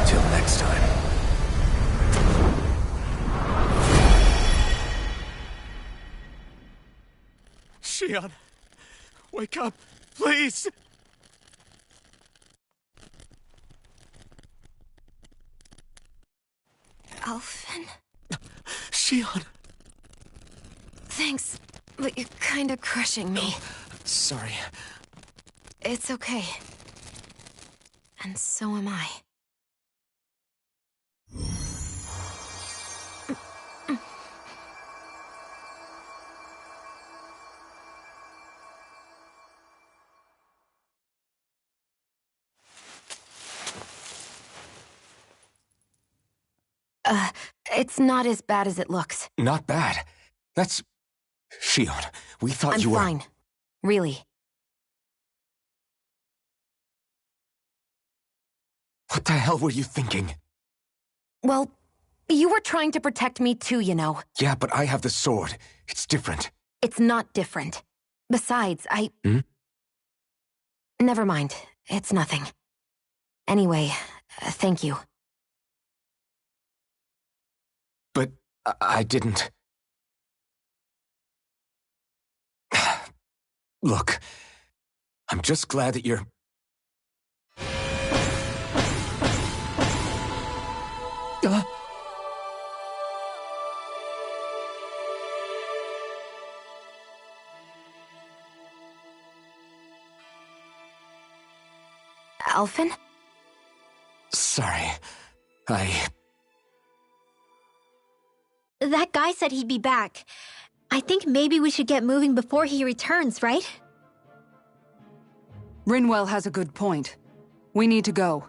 Till next time. Shion, wake up, please! Alphen? Shion! Thanks, but you're kinda crushing me. Sorry. It's okay. And so am I. It's not as bad as it looks. Not bad. That's... Shion, we thought I'm you were... fine. Really. What the hell were you thinking? Well, you were trying to protect me too, you know. Yeah, but I have the sword. It's different. It's not different. Besides, Never mind. It's nothing. Anyway, thank you. But I didn't... Look, I'm just glad that you're... Alphen? Sorry. That guy said he'd be back. I think maybe we should get moving before he returns, right? Rinwell has a good point. We need to go.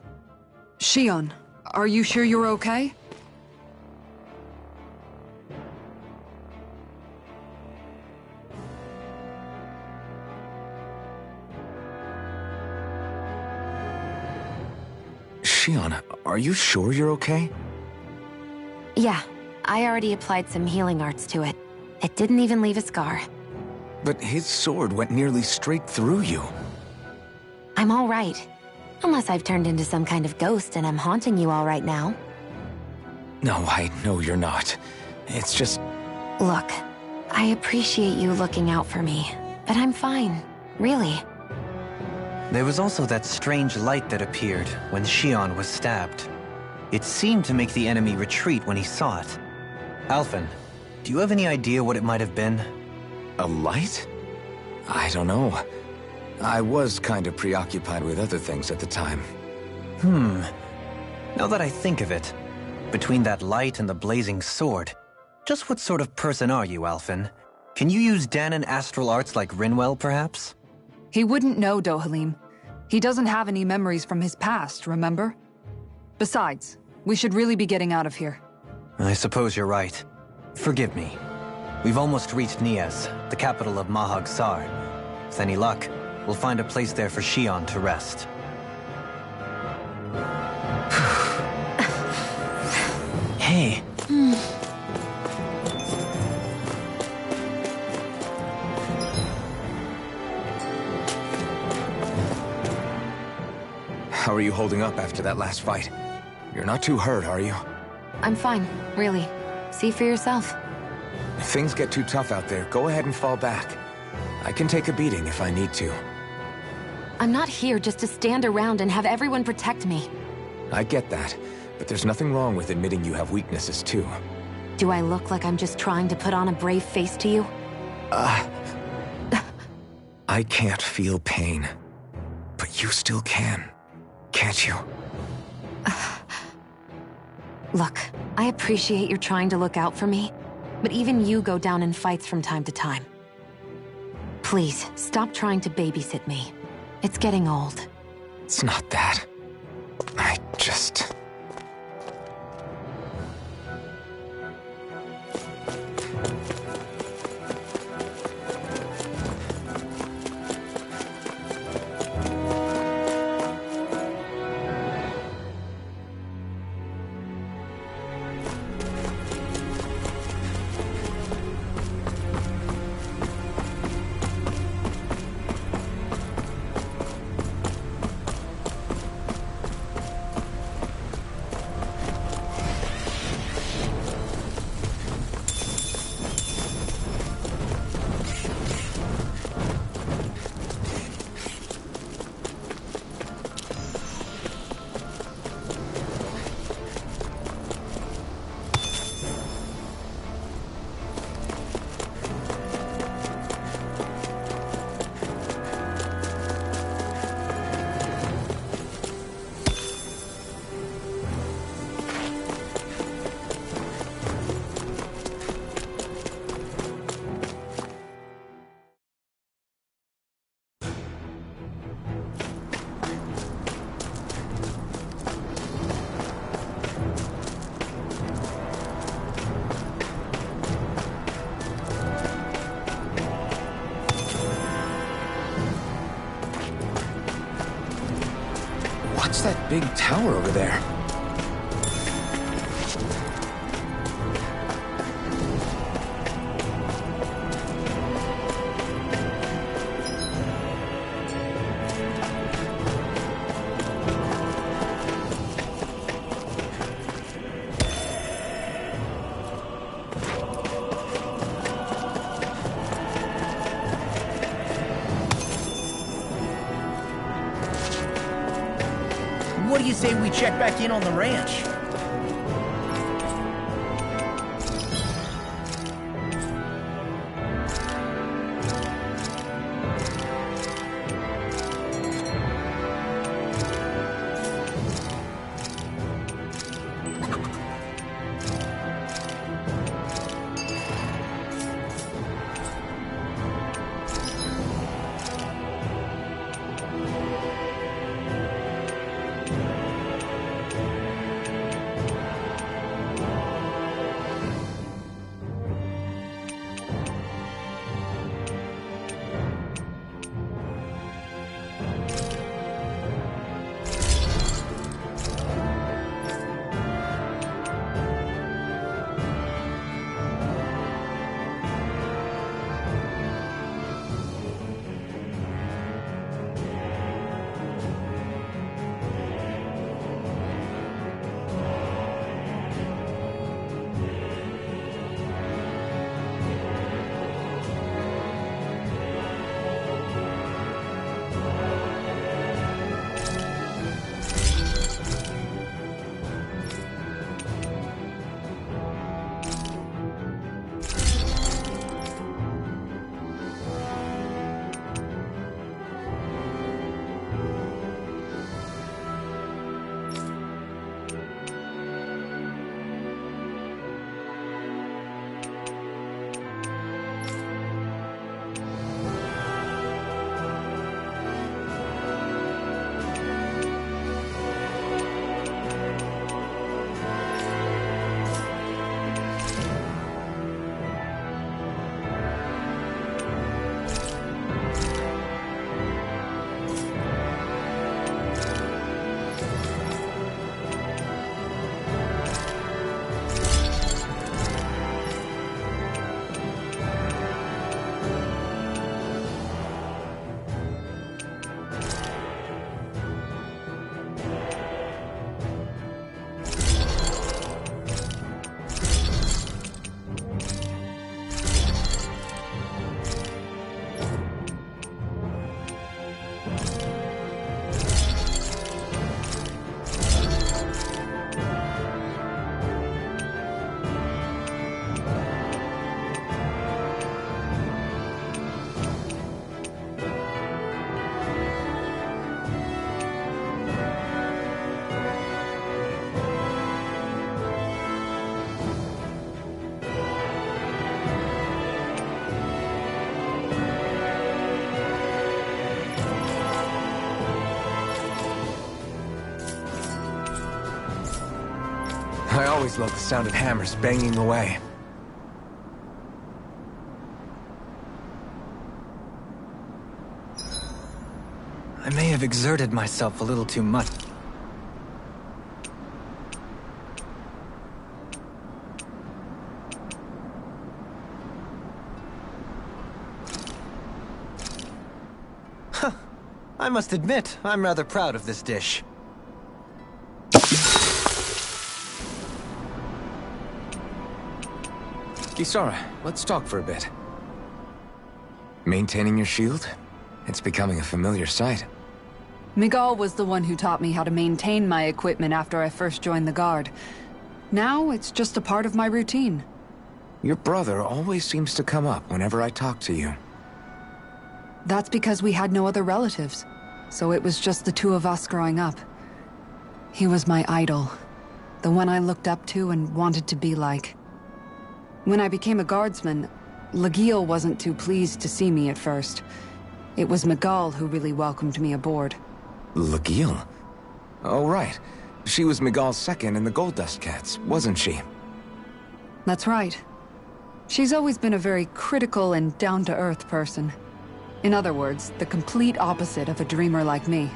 Shion, are you sure you're okay? Shion, are you sure you're okay? Yeah, I already applied some healing arts to it. It didn't even leave a scar. But his sword went nearly straight through you. I'm all right. Unless I've turned into some kind of ghost and I'm haunting you all right now. No, I know you're not. It's just... Look, I appreciate you looking out for me, but I'm fine, really. There was also that strange light that appeared when Shion was stabbed. It seemed to make the enemy retreat when he saw it. Alphen, do you have any idea what it might have been? A light? I don't know. I was kind of preoccupied with other things at the time. Now that I think of it, between that light and the blazing sword, just what sort of person are you, Alphen? Can you use Danon astral arts like Rinwell, perhaps? He wouldn't know, Dohalim. He doesn't have any memories from his past, remember? Besides, we should really be getting out of here. I suppose you're right. Forgive me. We've almost reached Niaz, the capital of Mahag Sar. With any luck, we'll find a place there for Shion to rest. Hey. How are you holding up after that last fight? You're not too hurt, are you? I'm fine, really. See for yourself. If things get too tough out there, go ahead and fall back. I can take a beating if I need to. I'm not here just to stand around and have everyone protect me. I get that, but there's nothing wrong with admitting you have weaknesses too. Do I look like I'm just trying to put on a brave face to you? I can't feel pain. But you still can, can't you? Look, I appreciate you're trying to look out for me, but even you go down in fights from time to time. Please, stop trying to babysit me. It's getting old. It's not that. I just... big tower over there. What do you say we check back in on the ranch? I always love the sound of hammers banging away. I may have exerted myself a little too much. Huh. I must admit, I'm rather proud of this dish. Kisara, let's talk for a bit. Maintaining your shield? It's becoming a familiar sight. Miguel was the one who taught me how to maintain my equipment after I first joined the Guard. Now, it's just a part of my routine. Your brother always seems to come up whenever I talk to you. That's because we had no other relatives, so it was just the two of us growing up. He was my idol, the one I looked up to and wanted to be like. When I became a guardsman, Lagiel wasn't too pleased to see me at first. It was Miguel who really welcomed me aboard. Lagiel? Oh, right. She was Miguel's second in the Gold Dust Cats, wasn't she? That's right. She's always been a very critical and down-to-earth person. In other words, the complete opposite of a dreamer like me.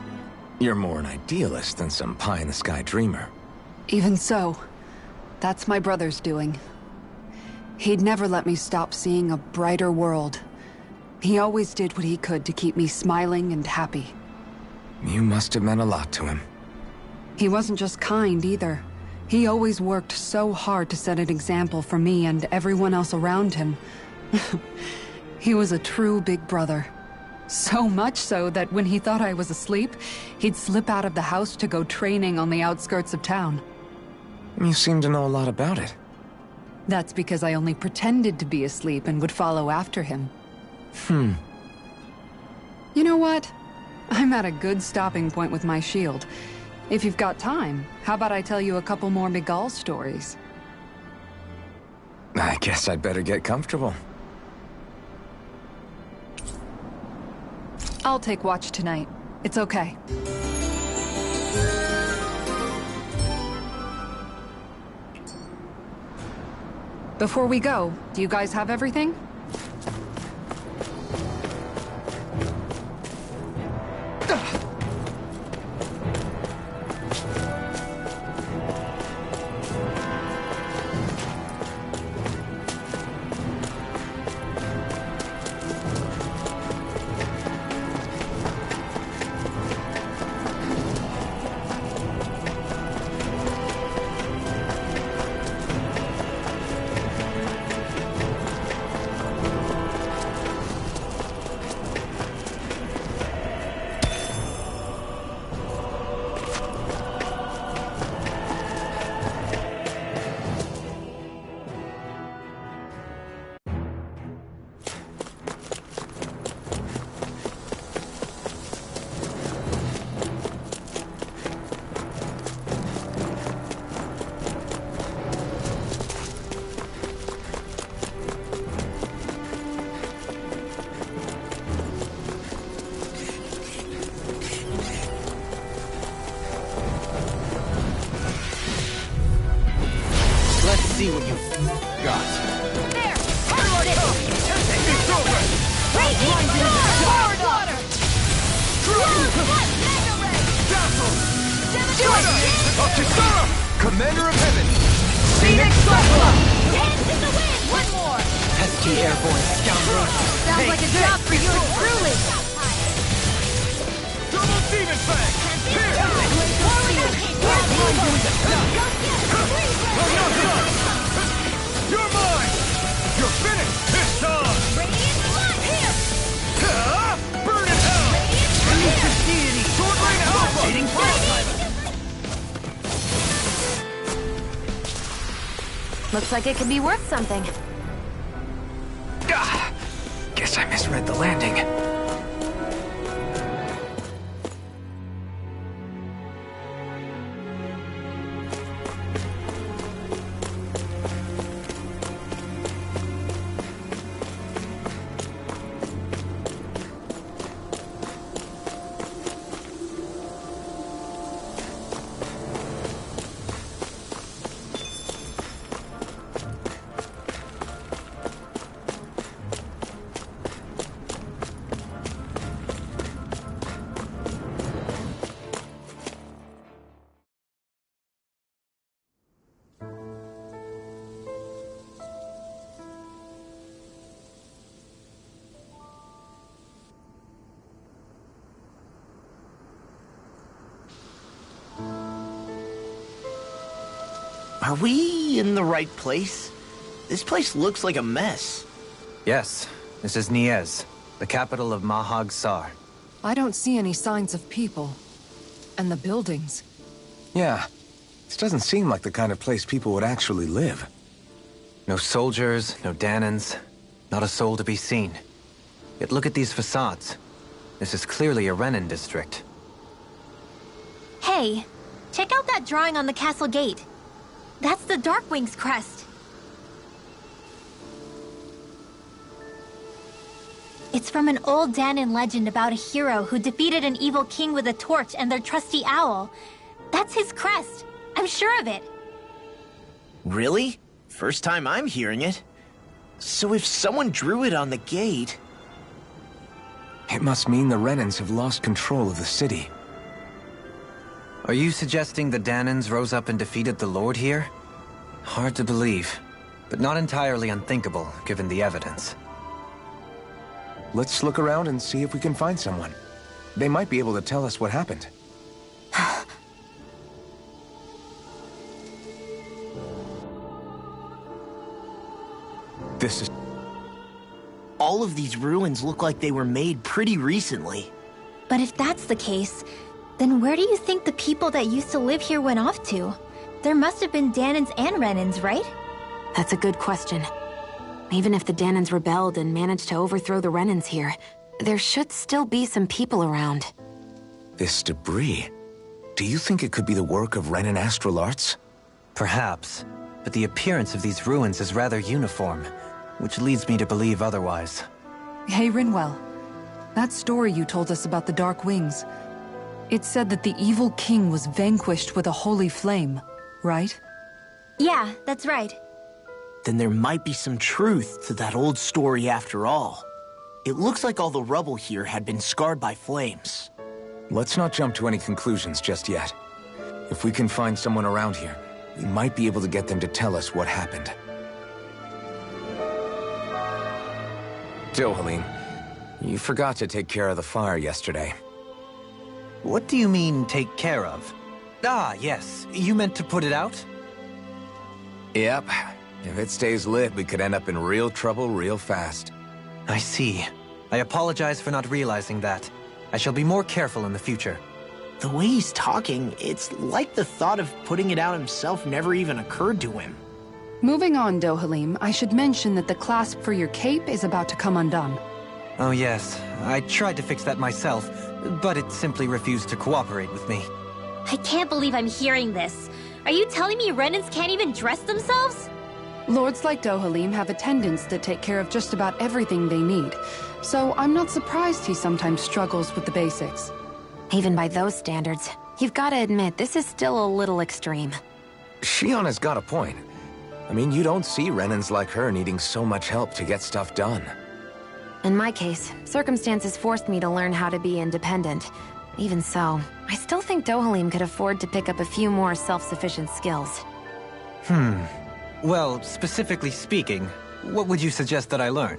You're more an idealist than some pie-in-the-sky dreamer. Even so, that's my brother's doing. He'd never let me stop seeing a brighter world. He always did what he could to keep me smiling and happy. You must have meant a lot to him. He wasn't just kind, either. He always worked so hard to set an example for me and everyone else around him. He was a true big brother. So much so that when he thought I was asleep, he'd slip out of the house to go training on the outskirts of town. You seem to know a lot about it. That's because I only pretended to be asleep and would follow after him. You know what? I'm at a good stopping point with my shield. If you've got time, how about I tell you a couple more Miguel stories? I guess I'd better get comfortable. I'll take watch tonight. It's okay. Before we go, do you guys have everything? See what you got. There! Hold it! It's over! Raging storm! Forward water! Dazzle! Do it! Ochisara! Commander of Heaven! Phoenix Cyclone! Hands in the wind! One more! Pesky airborne scoundrel. Sounds like a job for you truly! Double Demon Fang! You're mine! You're finished! It's time! Radiant blood here! Burn in hell! Sword Rain Alpha! Looks like it could be worth something. Guess I misread the landing. Are we in the right place? This place looks like a mess. Yes, this is Niez, the capital of Mahag Sar. I don't see any signs of people. And the buildings. Yeah, this doesn't seem like the kind of place people would actually live. No soldiers, no Danans, not a soul to be seen. Yet look at these facades. This is clearly a Renin district. Hey, check out that drawing on the castle gate. That's the Darkwing's crest. It's from an old Danan legend about a hero who defeated an evil king with a torch and their trusty owl. That's his crest. I'm sure of it. Really? First time I'm hearing it. So if someone drew it on the gate... It must mean the Renins have lost control of the city. Are you suggesting the Danans rose up and defeated the Lord here? Hard to believe, but not entirely unthinkable, given the evidence. Let's look around and see if we can find someone. They might be able to tell us what happened. This is... All of these ruins look like they were made pretty recently. But if that's the case, then where do you think the people that used to live here went off to? There must have been Danans and Renans, right? That's a good question. Even if the Danans rebelled and managed to overthrow the Renans here, there should still be some people around. This debris... Do you think it could be the work of Renan astral arts? Perhaps, but the appearance of these ruins is rather uniform, which leads me to believe otherwise. Hey, Rinwell. That story you told us about the Dark Wings, it said that the evil king was vanquished with a holy flame, right? Yeah, that's right. Then there might be some truth to that old story after all. It looks like all the rubble here had been scarred by flames. Let's not jump to any conclusions just yet. If we can find someone around here, we might be able to get them to tell us what happened. Dohalim, you forgot to take care of the fire yesterday. What do you mean, take care of? Ah, yes. You meant to put it out? Yep. If it stays lit, we could end up in real trouble real fast. I see. I apologize for not realizing that. I shall be more careful in the future. The way he's talking, it's like the thought of putting it out himself never even occurred to him. Moving on, Dohalim, I should mention that the clasp for your cape is about to come undone. Oh yes, I tried to fix that myself, but it simply refused to cooperate with me. I can't believe I'm hearing this. Are you telling me Renans can't even dress themselves? Lords like Dohalim have attendants that take care of just about everything they need, so I'm not surprised he sometimes struggles with the basics. Even by those standards, you've got to admit this is still a little extreme. Shion has got a point. I mean, you don't see Renans like her needing so much help to get stuff done. In my case, circumstances forced me to learn how to be independent. Even so, I still think Dohalim could afford to pick up a few more self-sufficient skills. Well, specifically speaking, what would you suggest that I learn?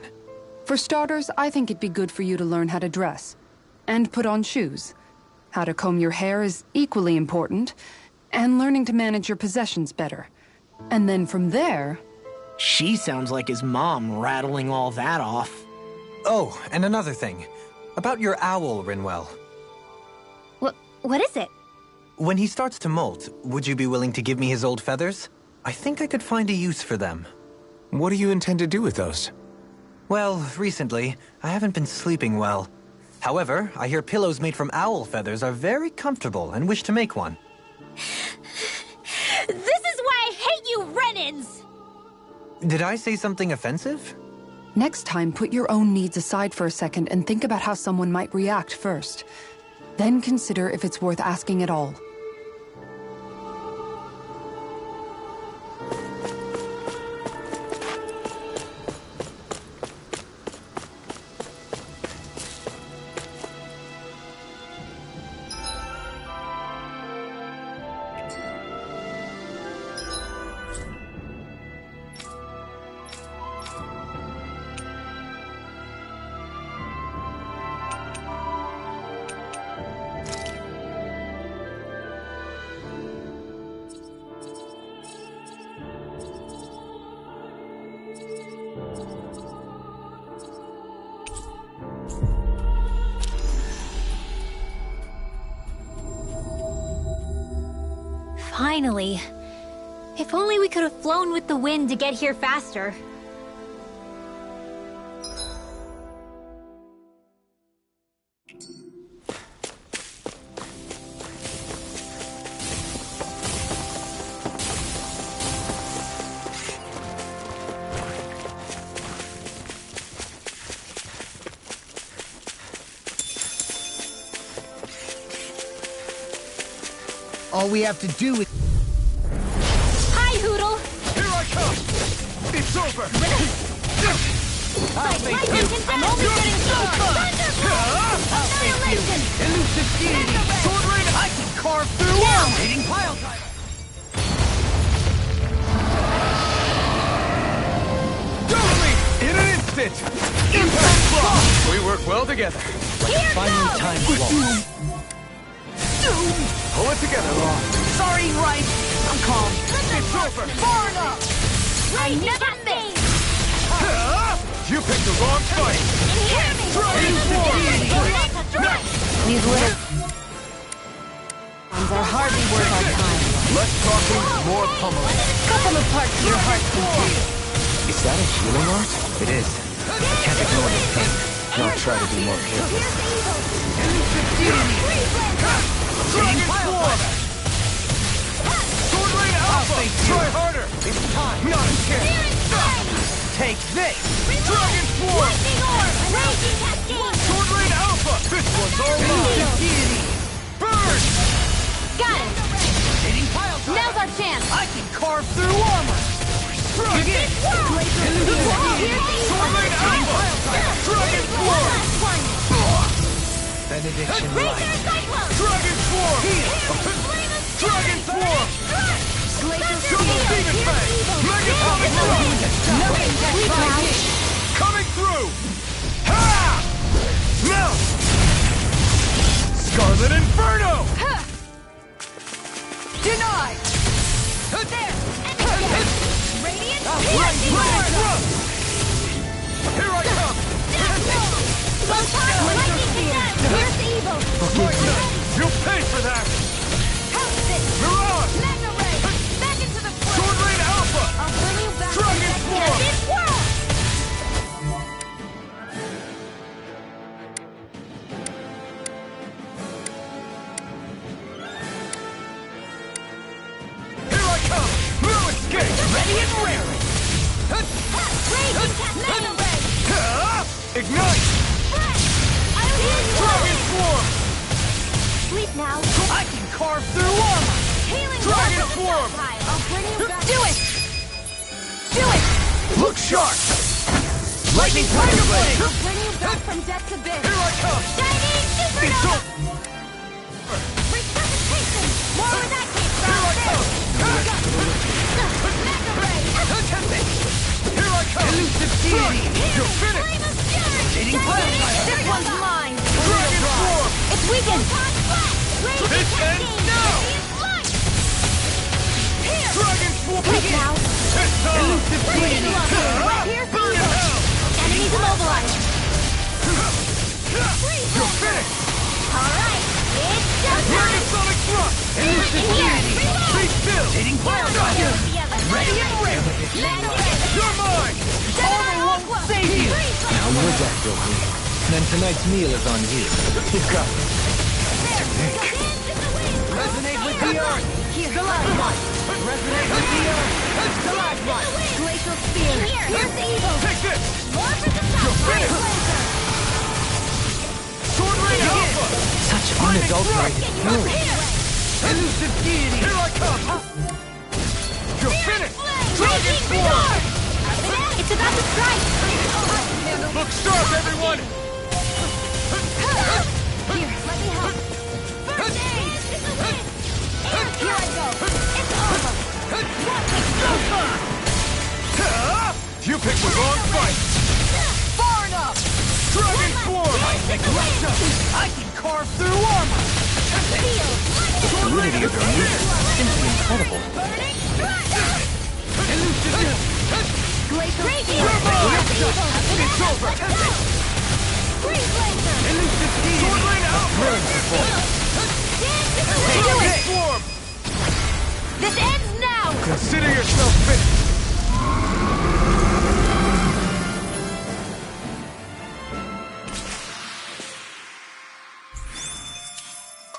For starters, I think it'd be good for you to learn how to dress. And put on shoes. How to comb your hair is equally important. And learning to manage your possessions better. And then from there... She sounds like his mom rattling all that off. Oh, and another thing. About your owl, Rinwell. What is it? When he starts to molt, would you be willing to give me his old feathers? I think I could find a use for them. What do you intend to do with those? Well, recently, I haven't been sleeping well. However, I hear pillows made from owl feathers are very comfortable and wish to make one. This is why I hate you, Renans! Did I say something offensive? Next time, put your own needs aside for a second and think about how someone might react first. Then consider if it's worth asking at all. Finally. If only we could have flown with the wind to get here faster. All we have to do is... Hi, Hoodle! Here I come! It's over! I'll face you! I'm only getting started! Thunderbolt! I'll face you! Annihilation! Elusive deity! Cigarette! Sword Raven! I can carve through armor! Hitting pile driver! In an instant! Impact block! We work well together. Finally time flaw. Pull it together, Law. Sorry, right. I'm calm. It's over! Far enough! I never miss! You picked the wrong fight! These little ones are hardly worth our time. Less talking, more pummeling. Cut them apart to your heart's content. Is that a healing art? It is. I can't ignore this pain. I'll try to be more careful. Dragon Swarm! Sword Rain Alpha! Try harder! It's time! Not a chance! Take this! Dragon Swarm! Sword Rain Alpha! This one's all mine! Burn! Got it! Now's our chance! I can carve through armor! Strike! Sword Rain Alpha! Dragon Swarm! Benediction light. Dragon Swarm! Dragon Swarm! Double Demon Fang! Megatonic Rush! Coming through! Ha! Now! Scarlet Inferno! Denied! Here I come! You'll pay for that! Mirage! Sword Rain Alpha! Dragon Swarm! Here I come! No escape! Ready and raring! Ignite! Dragon Swarm! Sleep now. I can carve through armor! Dragon Swarm! Do it! Do it! Look sharp! Lightning Tiger Blade! Bring you back from death to bid. Here I come! Shining It's Supernova! over! Resuscitation! More where that came from! Here I come! Mega Ray! Here I come! Elusive deity! You're finished! Flame of Fury! Hitting pile driver! This one's mine! Dragon Swarm! It's weakened! This ends now! Dragon Swarm! Quick now! It's time! Elusive deity! Here's Burn in hell! Enemies immobilized! You're finished! Alright! It's just Dragon Sonic Thrust! Elusive deity! Be still! Hitting pile driver! Ready and raring! You're mine! Armor won't save you! Now you're dead, Goku. Then tonight's meal is on you. You've got it. Resonate with the earth! Stalagmite! Resonate with the earth! Stalagmite! Glacial Spear! Here's the evil! Take this! More for the You're top! finished! Sword Rain Alpha! Such unadulterated fury. Elusive deity! Here I come! You're finished! Dragon Swarm! It's about to strike! Look sharp, everyone! Here, let me help! First aid! Here I go! It's over! You picked the wrong fight! Far enough! Dragon Swarm! I can carve through armor! The fluidity of your movement is simply incredible. Glacial It's over! Elusive deity! Sword Rain Alpha! Dragon Swarm! This ends now! Consider yourself finished!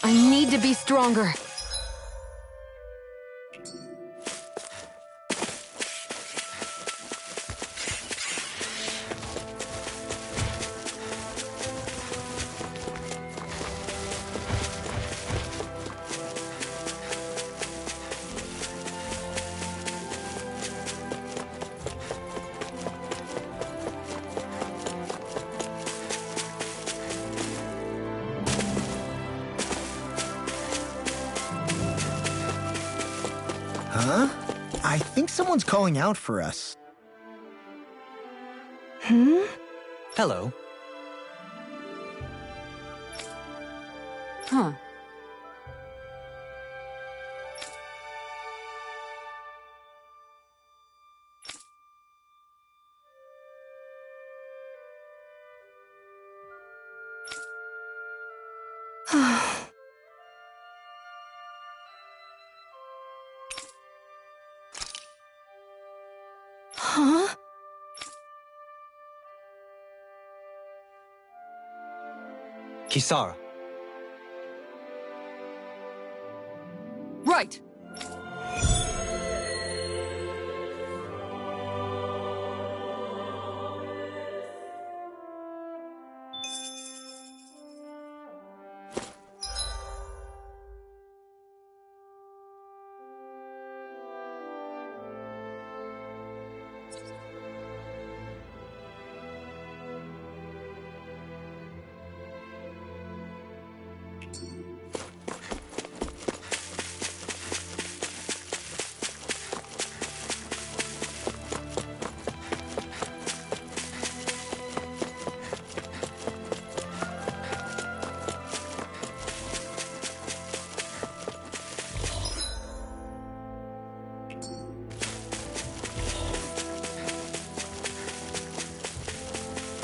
I need to be stronger. Huh? I think someone's calling out for us. Hello. Huh. Huh? Kisara. Right!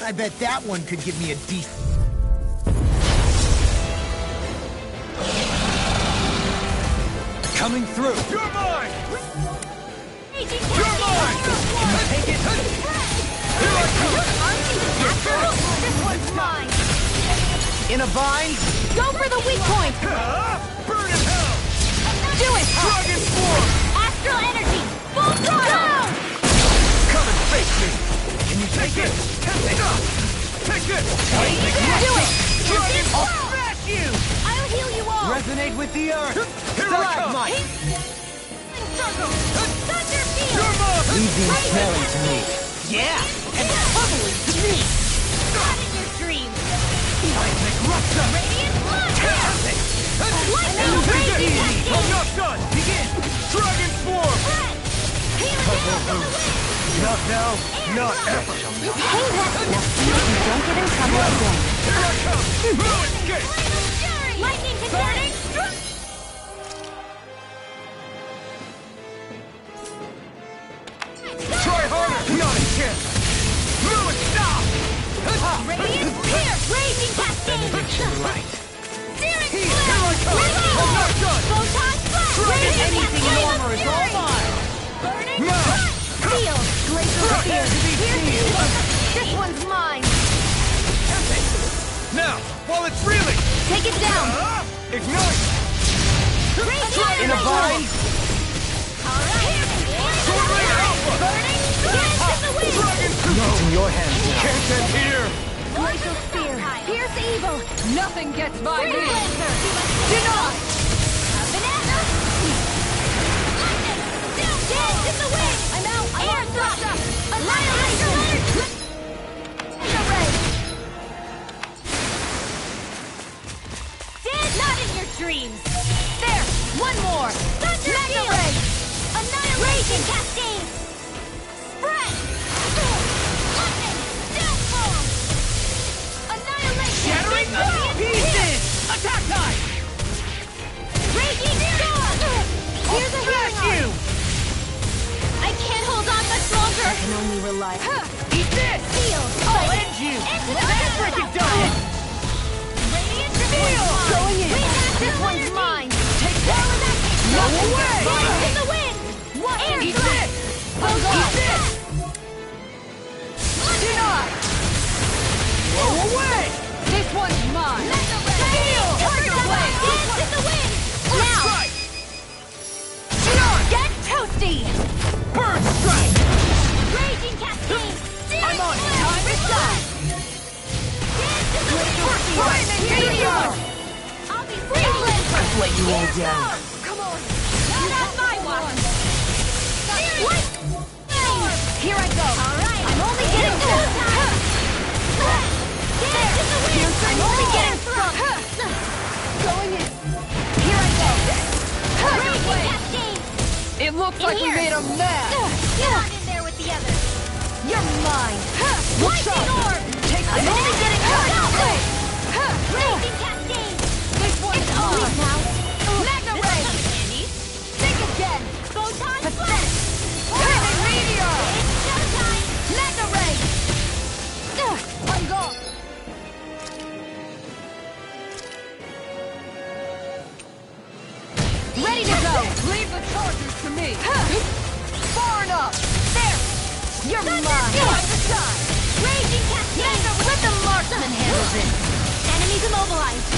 I bet that one could give me a decent... Coming through! You're mine! You're mine! Can you take it? Here I come! This one's mine! In a bind? Go for the weak point! Burn in hell! Do it! Dragon form! Astral energy! Full throttle! Come and face me! Can you take it? Take it! Do it! Dragon I'll smash you! I'll heal you all! Resonate with the earth! Here I come! Circle! Thunder field! You're mine! Leave the ensnaring to me. Yeah! And tumbling to me! Not in your dreams! Seismic rupture! Radiant blood! Lightning Take raging it! cascade! I'm not done! Begin! Dragon form! Healing out of the wind! Not now, not ever! Hang that now see if you don't get in trouble again. Here I come! No escape! Lightning converting! Try harder! Not a chance! Move, stop! Radiant spear! Raging cascade! Right. Searing Here flare! I come! I'm not done! Photon flash! Dragon Radiant Anything in cascade of armor is all fury! mine! Burning No! front! Steel! Glacial spear! This one's mine! Now, while it's reeling! Take it down! Ignite! Radiant In a bind? Sword Blade Alpha! Burning! Dance in the wind! Dragon It's in your hands now. Can't end here! Glacial spear! Pierce evil! Nothing gets by Free me! Lancer! Deny! Banana! Lightning! Dance in the wind! I'm out! Air thrust! Annihilation! Ray! Dance not in your dreams! There! One more! Thunder Mega Ray! Annihilation cascade! Spread! Lightning! Downfall! Annihilation! Shattering Radiant pieces! Attack time! Raging storm! Here's a healing Smash you! I can't hold on much longer! I can only rely. Eat this! Steel! I'll end you! Into the That's freaking done! Radiant Steel! Going in. This one's mine! Take that! No way! Flames in the wind! Air Eat thrust! this! Eat this! Deny! Blow away! This one's mine! Steel! Dance in the wind! Now! Strike! Get toasty! Burn strike! Raging cascade! I'm on it! Time to shine! Dance in the wind! Flaming meteor! I'll be free! I've let you all down. Come on! Not on my watch! What? Here I go! Alright! I'm only getting started! Dance in the wind! I'm only getting started! Going in! Here I go! Raging cascade! It looks like we made a mess! Get on in there with the others! You're mine! Lightning orb! Take the enemy getting hurt! Raging cascade! This one's Weak now! Mega This ray! will come in handy! Think again! Photon flash! Heavy meteor! It's showtime! Mega ray! I'm gone! Ready to go! Leave the charges to me! Far enough! There! You're mine! Time to shine! Raging cascade! Let the marksman handle this! Enemies immobilized!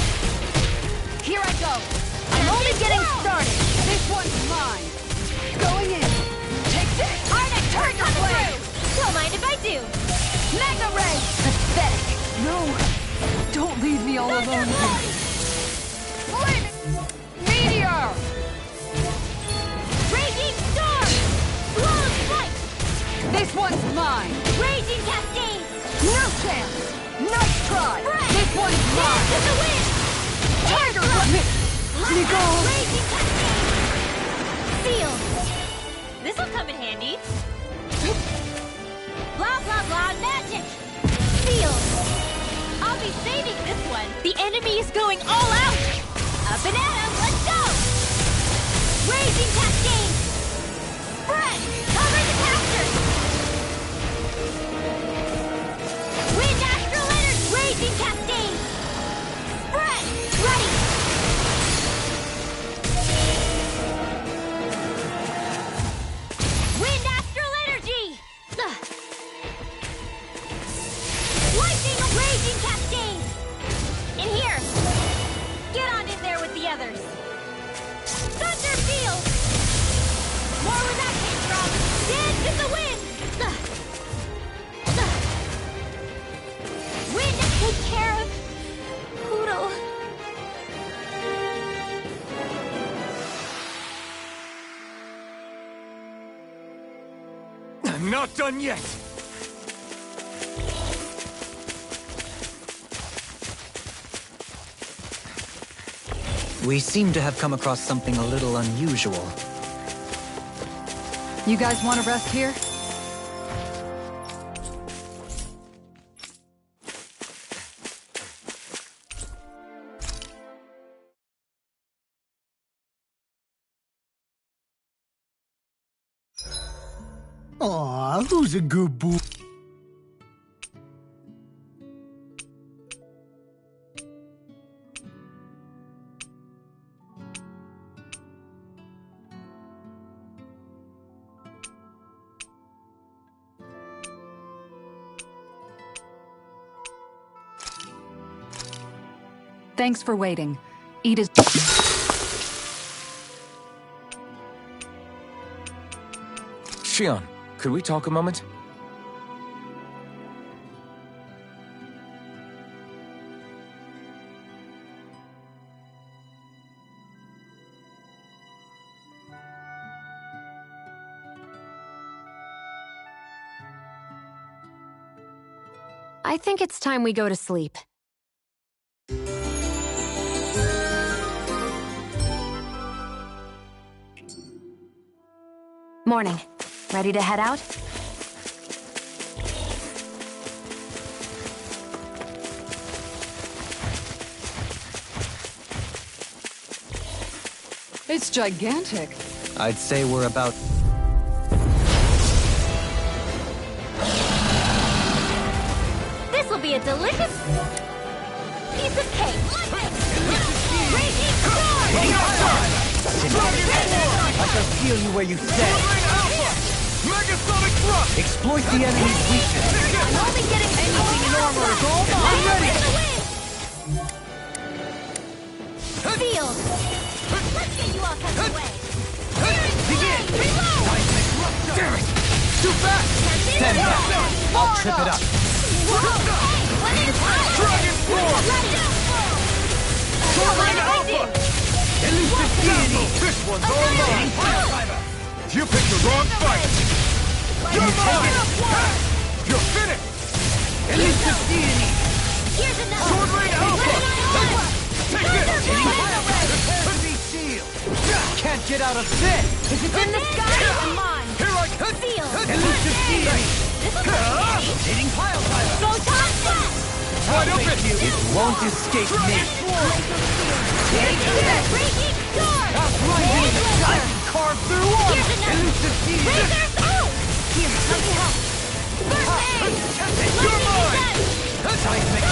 Here I go! I'm only getting started! This one's mine! Going in! Take this! Arctic turn Tiger blade! Don't mind if I do! Mega ray! Pathetic! No! Don't leave me all alone here! Flame! Meteor! Raging storm! Blow of light! This one's mine! Raging cascade! No chance! Nice try! This one's Dance mine! to the wind! Tiger blade! Raging cascade! Seal! This'll come in handy. Blah blah blah magic! Seal! I'll be saving this one. The enemy is going all out! Up and at 'em, let's go! Raging cascade! Spread! Cover the capture! Wind astral energy! Raging cascade! Spread! Ready! Wind astral energy! Lightning raging cascade! In here! Get on in there with the others! Thunder field! More where that came from! Dance in the wind! Wind, take care of Poodle. I'm not done yet! We seem to have come across something a little unusual. You guys want to rest here? Aw, who's a good boy? Thanks for waiting. Eat Shion, could we talk a moment? I think it's time we go to sleep. Morning. Ready to head out? It's gigantic. I'd say we're about... This'll be a delicious piece of cake. Raging storm! I shall feel you where you stand. Megasonic thrust! Exploit the enemy's weakness. I'm only getting anything in armor is all mine. I'm ready. Field. Let's get you all tucked away. Begin. Reload. Damn it. Too fast! Stand down. I'll trip it up. Dragon Force! Soaring Alpha! Elusive Deity! This one's all mine! You picked the wrong fight! You're mine! You're finished! Elusive Deity! Here's another. Sword Rain Alpha! Take this! Heavy shield. Can't get out of this. Is it in the sky? won't escape me! I can carve through armor! Elusive demon! Here, let me help. You're mine! Seismic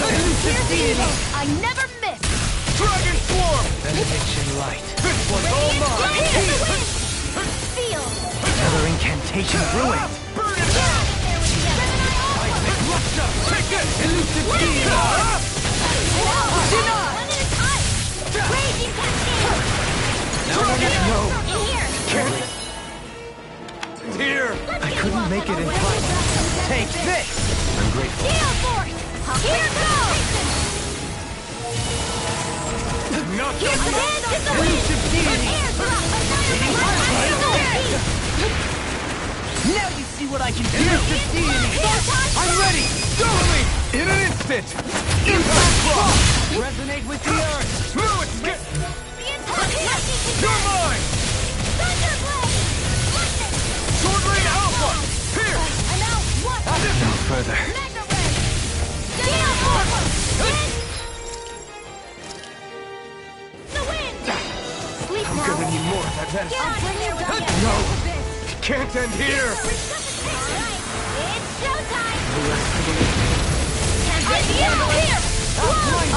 elusive demon! I never miss. Dragon Swarm! Benediction light. This one's all mine! Feel. Another incantation ruined! Burn it down! Seismic rupture! Take it! Elusive demon! Raging cascade. Now no! Here! I couldn't make it in time. Take this! I'm grateful. Gale force. Here goes. Not Here's the hand to the Elusive deity! Now you see what I can do! Elusive deity! I'm ready! Totally! In an instant! Impact cross! Resonate with the earth! Through it! Get... You're mine! Sword Rain Alpha! Here! No further. I'm gonna need more of that medicine. No! Can't end here!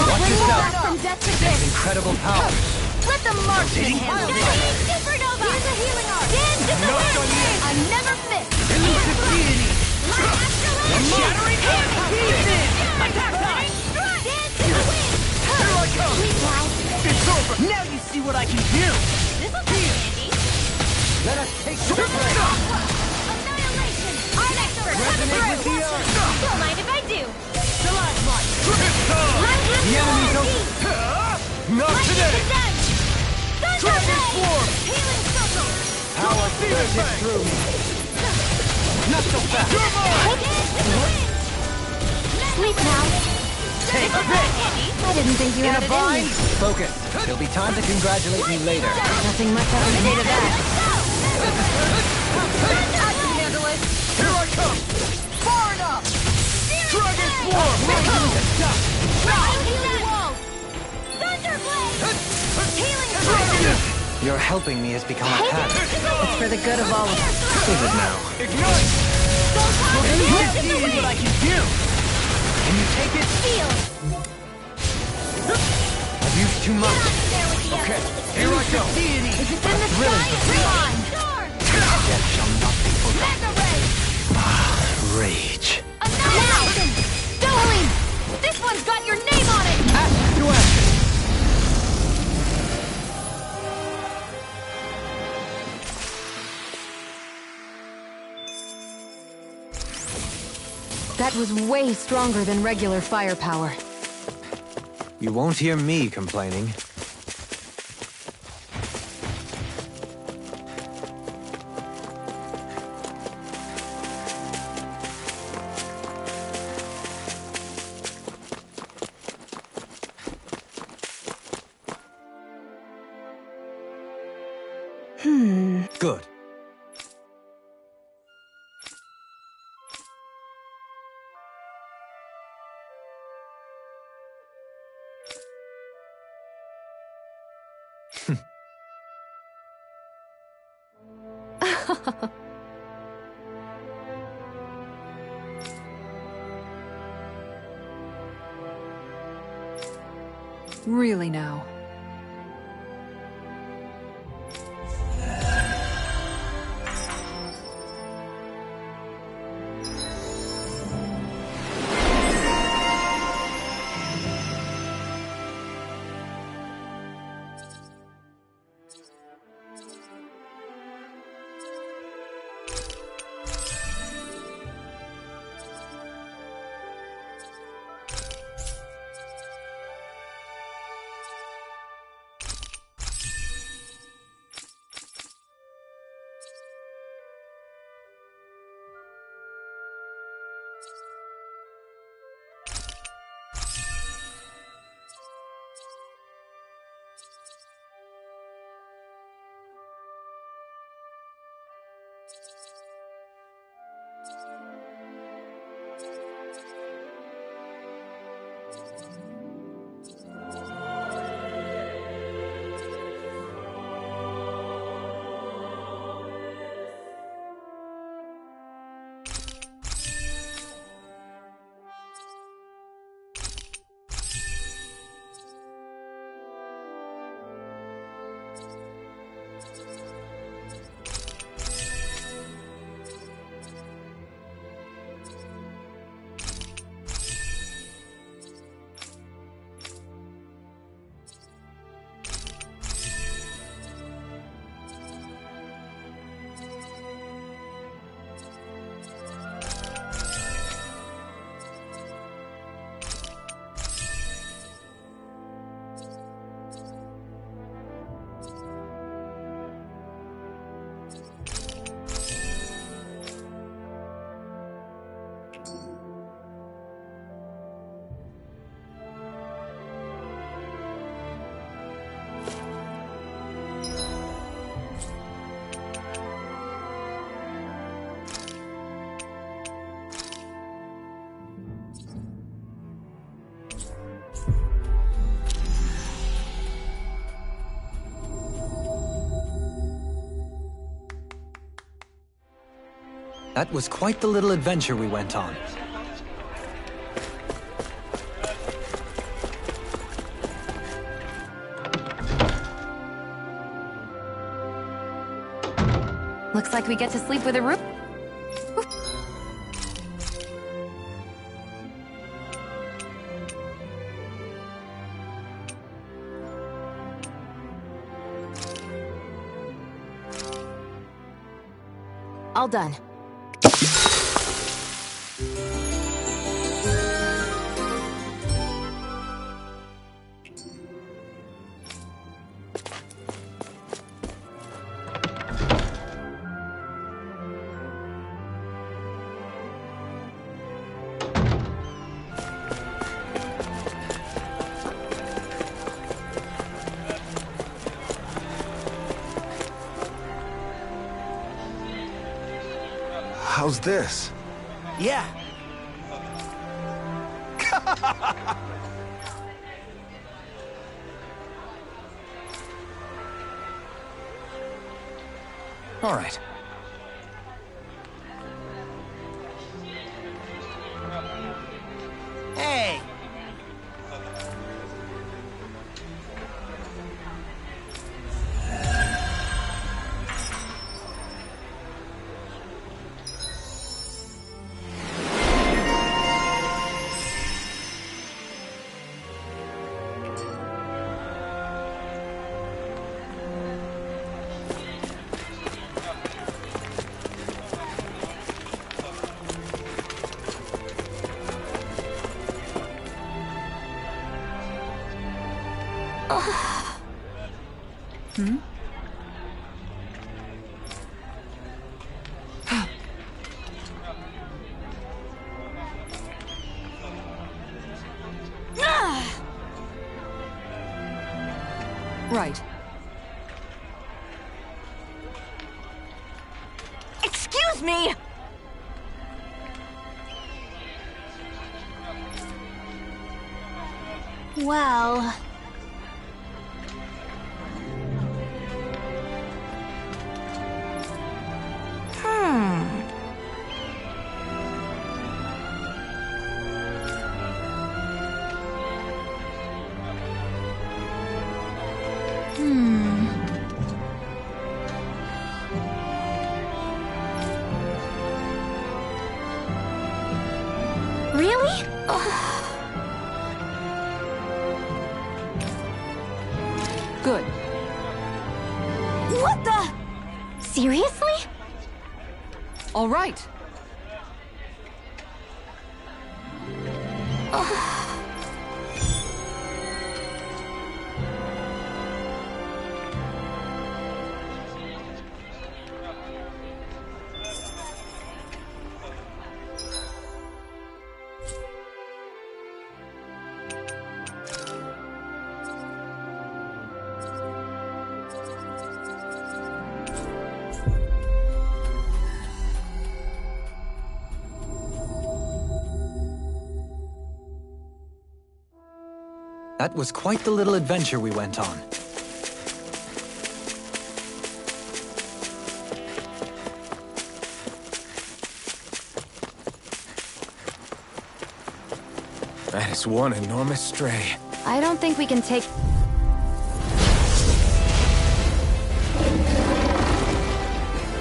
Watch yourself! Incredible power! Let the marksman handle it. Supernova! Here's a healing art. Dance in the wind! I never miss. Elusive deity! Shattering pieces! Attack time! Dance in the wind! Here I come! It's over! Now you see what I can do! This'll come in handy. Let us take the break! Annihilation! I'm expert! Resonate with the earth! Don't mind if I do. It's time! The enemy's over! Not today! Dragon Swarm! Healing circle! Power surges through me! Not so fast! You're mine! Sleep now. Take this! I didn't think you In had a it in bind? you. Focus. There'll be time to congratulate me later. Nothing much I can say to that. I can handle it! Here I come! Far enough! Dragon Swarm! Your helping me has become a habit. It's for the good of all of us. Is it now? Ignite! Elusive deity! What I can do! Can you take it? Feel. I've used too much. Okay, here I go! Deity! If it's in the sky, it's mine. Death shall not be forgotten. Mega ray. Rage. Annihilation. Doling. This one's got your name on it. Ash to ashes! That was way stronger than regular firepower. You won't hear me complaining. Good. Really now. That was quite the little adventure we went on. Looks like we get to sleep with a roof. All done. How's this? Yeah. All right. Hey! Right. Excuse me! Well... Really? Good. What the? Seriously? All right. That was quite the little adventure we went on. That is one enormous stray. I don't think we can take...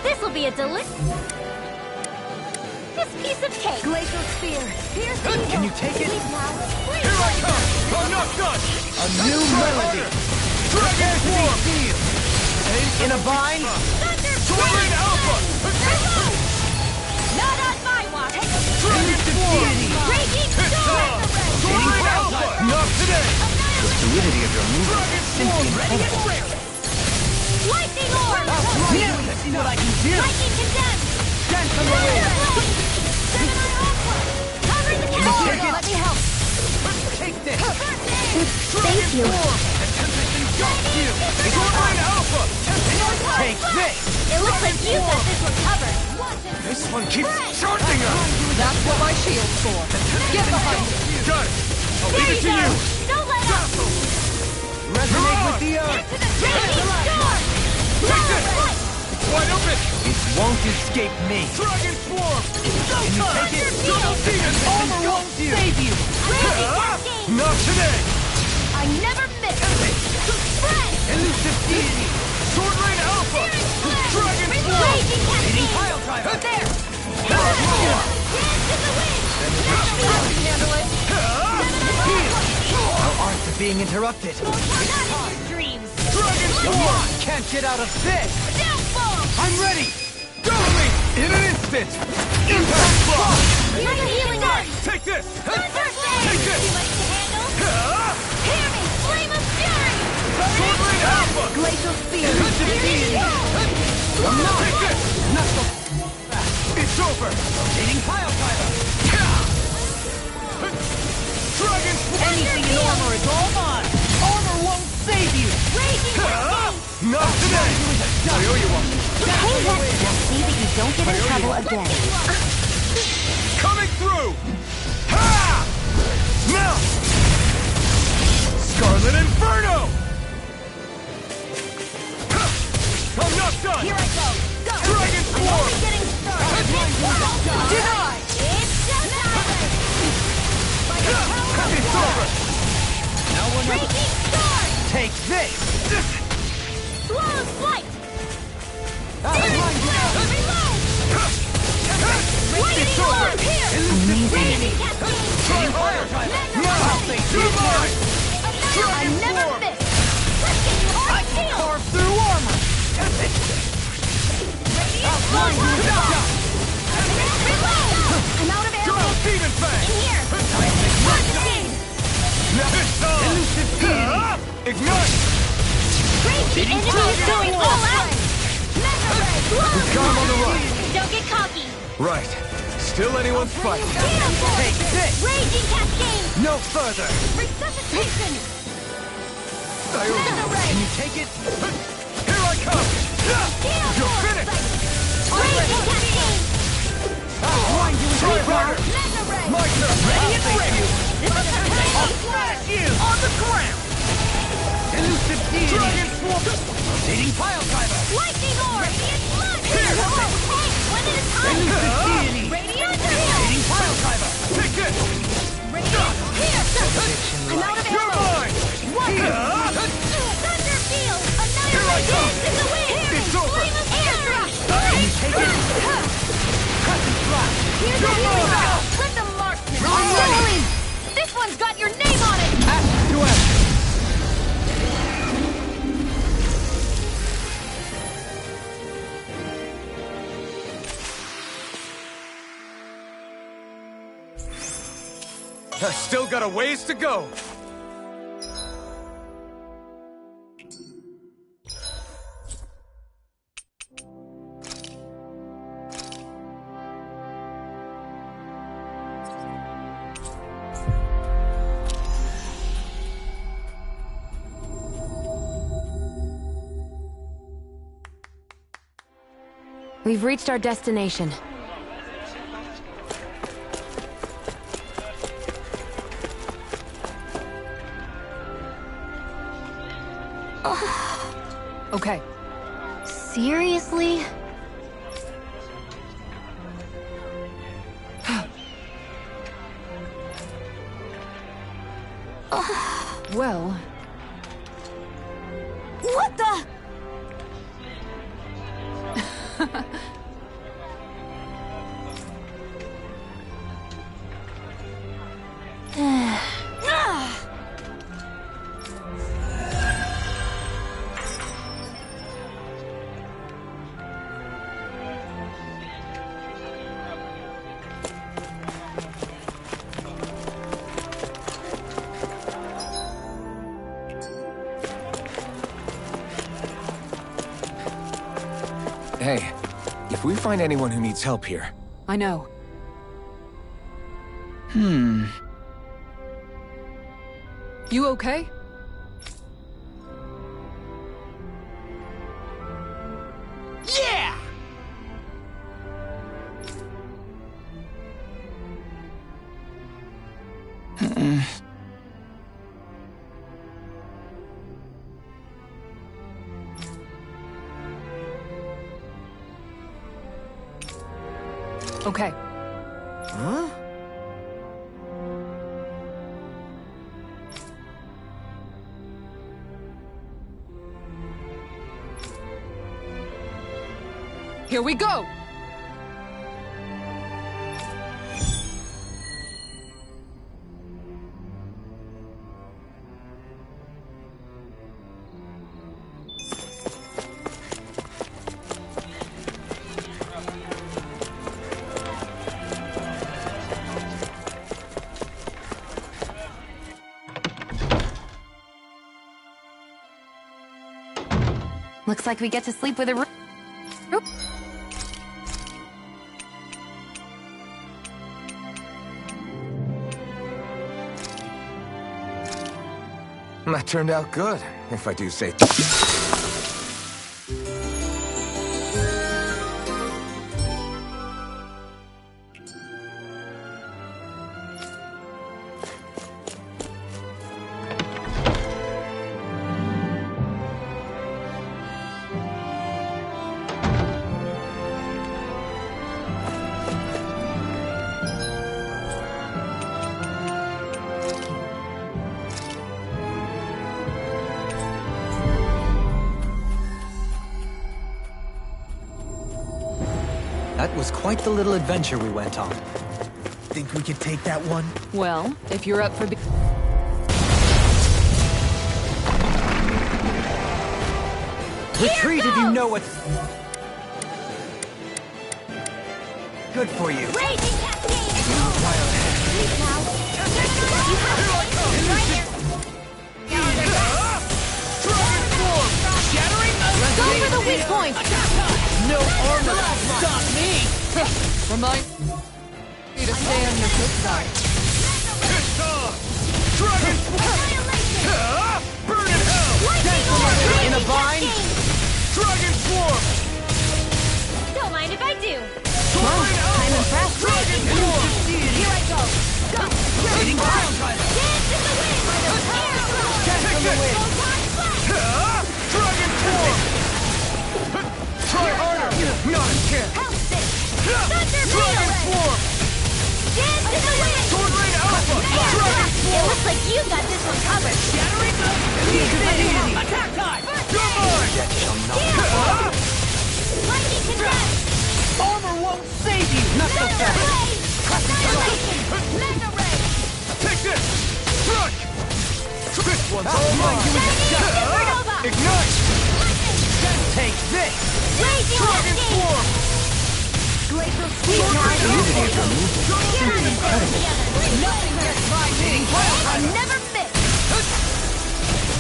This'll be a this piece of cake. Glacial spear. Pierce the Can you take it? Please Here I come! I'm not done! A new melody! Dragon Swarm! In a bind? Soaring Alpha! Not on my watch. Dragon Swarm! Raging It's storm. Soaring Alpha! Not today! The fluidity of your movement Dragon is simply Swarm! incredible. Lightning orb. Let's see what I can do! Lightning condensed. Dance on the wind! Gemini aqua. Cover the Can you castle. take it? Let me help. Take this! Thank you. Soaring Alpha! Take this! It looks like you got this one covered. This one keeps charging us! That's what my shield's for. Get behind me. Got it! I'll leave it to you! Don't let up. Resonate with the earth! Into the raging storm. Take this! It's wide open! It's won't escape me. Dragon Swarm! Can you take it? Armor won't save you! Not today! I never miss! Spread! Elusive deity! Sword Rain Alpha! Dragon Swarm! Raging Hitting Cascade! pile driver! There! Power roar! Dance in the wind! I can handle it! Our arts are being interrupted. Not in your dreams! Dragon The Swarm! mock can't get out of this! Downfall! I'm ready! Go me! In an instant! Impact Block! Like a healing art! Take this! Thunder Flame! Take this! Too much to handle? Hear me! Flame of Fury! Sword Rain Alpha! Glacial Spear! Take this! Not so It's over! hitting pile driver! Dragon Swarm! Anything in armor is all mine! Armor won't save you! Raging Cascade! Not today! I owe you one. See that you don't get in trouble again. Coming through! Ha! Now! Scarlet Inferno! Ha! I'm not done! Here I go! Go! Dragon I'm Swarm! only getting started! Denied! It's showtime! By the power of It's over! Now we're not... Raging Sword! Take this! Swallow's Flight! Outline Reload! Lightning It's over! Orb here! Raging Cascade! Try harder! Now! You're mine! I never Swarm! miss! Let's get you hard healed! Carve through armor! Reload! I'm out of Double arrows! Demon Fang! In here! Concentrate! Now it's time! Elusive deity! Ignite! The enemy is going all out! Mega Ray! We've got him on the run! Don't get cocky! Right. Still anyone's fight. Take this! Raging Cascade! No further! Resuscitation! I owe Mega you. Ray! Can you take it? Here I come! You're finished! Raging Cascade! I'll grind you into Try a harder! Mega Ray! My turn! Ready and ready! This is the I'll smash you! On the ground! Elusive deity! Dragon Swarm! Hitting pile driver! Lightning Orb! Radiant Flood! Here! Hey, when it is time! Elusive deity! Radiant Underhill! Hitting pile driver! Take this! Radiant Here! I'm out of You're arrows! mine! What? Here! Thunder Field! Here I Annihilate! come! Dance in the wind! It's over! Flame of Fury! Can you take it? Crescent flash! Here's the healing art! Let the marksman! ready! This one's got your name on it! Ash to ash! I still got a ways to go. We've reached our destination. Okay. Seriously? Well, What the? Hey, if we find anyone who needs help here, I know. You okay? Yeah! Okay. Huh? Here we go! Looks like we get to sleep with a roof. That turned out good, if I do say. That was quite the little adventure we went on. Think we could take that one? Well, if you're up for Retreat if you know what's good for you. Raging cascade! Please now. You have it. Right here. Go for the weak point! No armor can stop me! Remind me to stay on your good side. It's on! Dragon Swarm! Burn in hell! In a bind? Dragon Swarm! Don't mind if I do. I'm impressed. Dragon Swarm! Here I go. Go. Hitting ground driver! Dance in the wind. Take it! Dragon Swarm! Try harder! Not a chance! Help this. Dragon Swarm! Dance in the wind. Sword Rain Alpha! Dragon It Swarm! looks like you got this one covered. Shattering the attack time! Come on! Lightning condemned. Armor won't save you! Not so Mega fast! Ray. Annihilation. Mega Ray. Take this! Struck! This one's all mine! Supernova. Ignite! Take this! Raging Dragon cascade. Swarm! Glacial speed. Nothing gets by me! I'll never miss.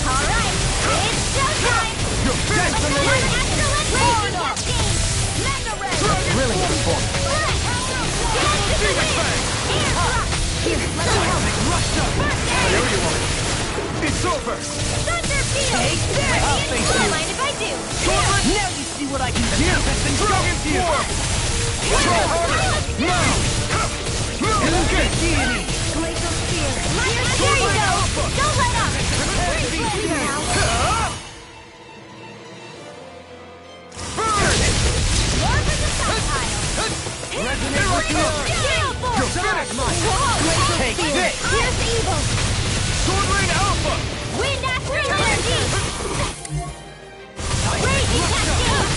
All right, it's showtime. You're finished on the way! Raging cascade. Mega Ray. Really performance. Dance in the wind. Air thrust. Here, let me help. First aid. It's over! Thunder field. Take this! I'll face Don't you! mind if I do. Now you see what I can do! Dragon Swarm! Try harder! Now! Deity! Glacial spear. There you go. Don't let up. Freeze now. Burn! Warp in the stockpile. Resonate with the earth! Gale force. You're finished! Whoa. Take this! Here's evil. Sword Rain Alpha! Wind astral energy. Raging cascade.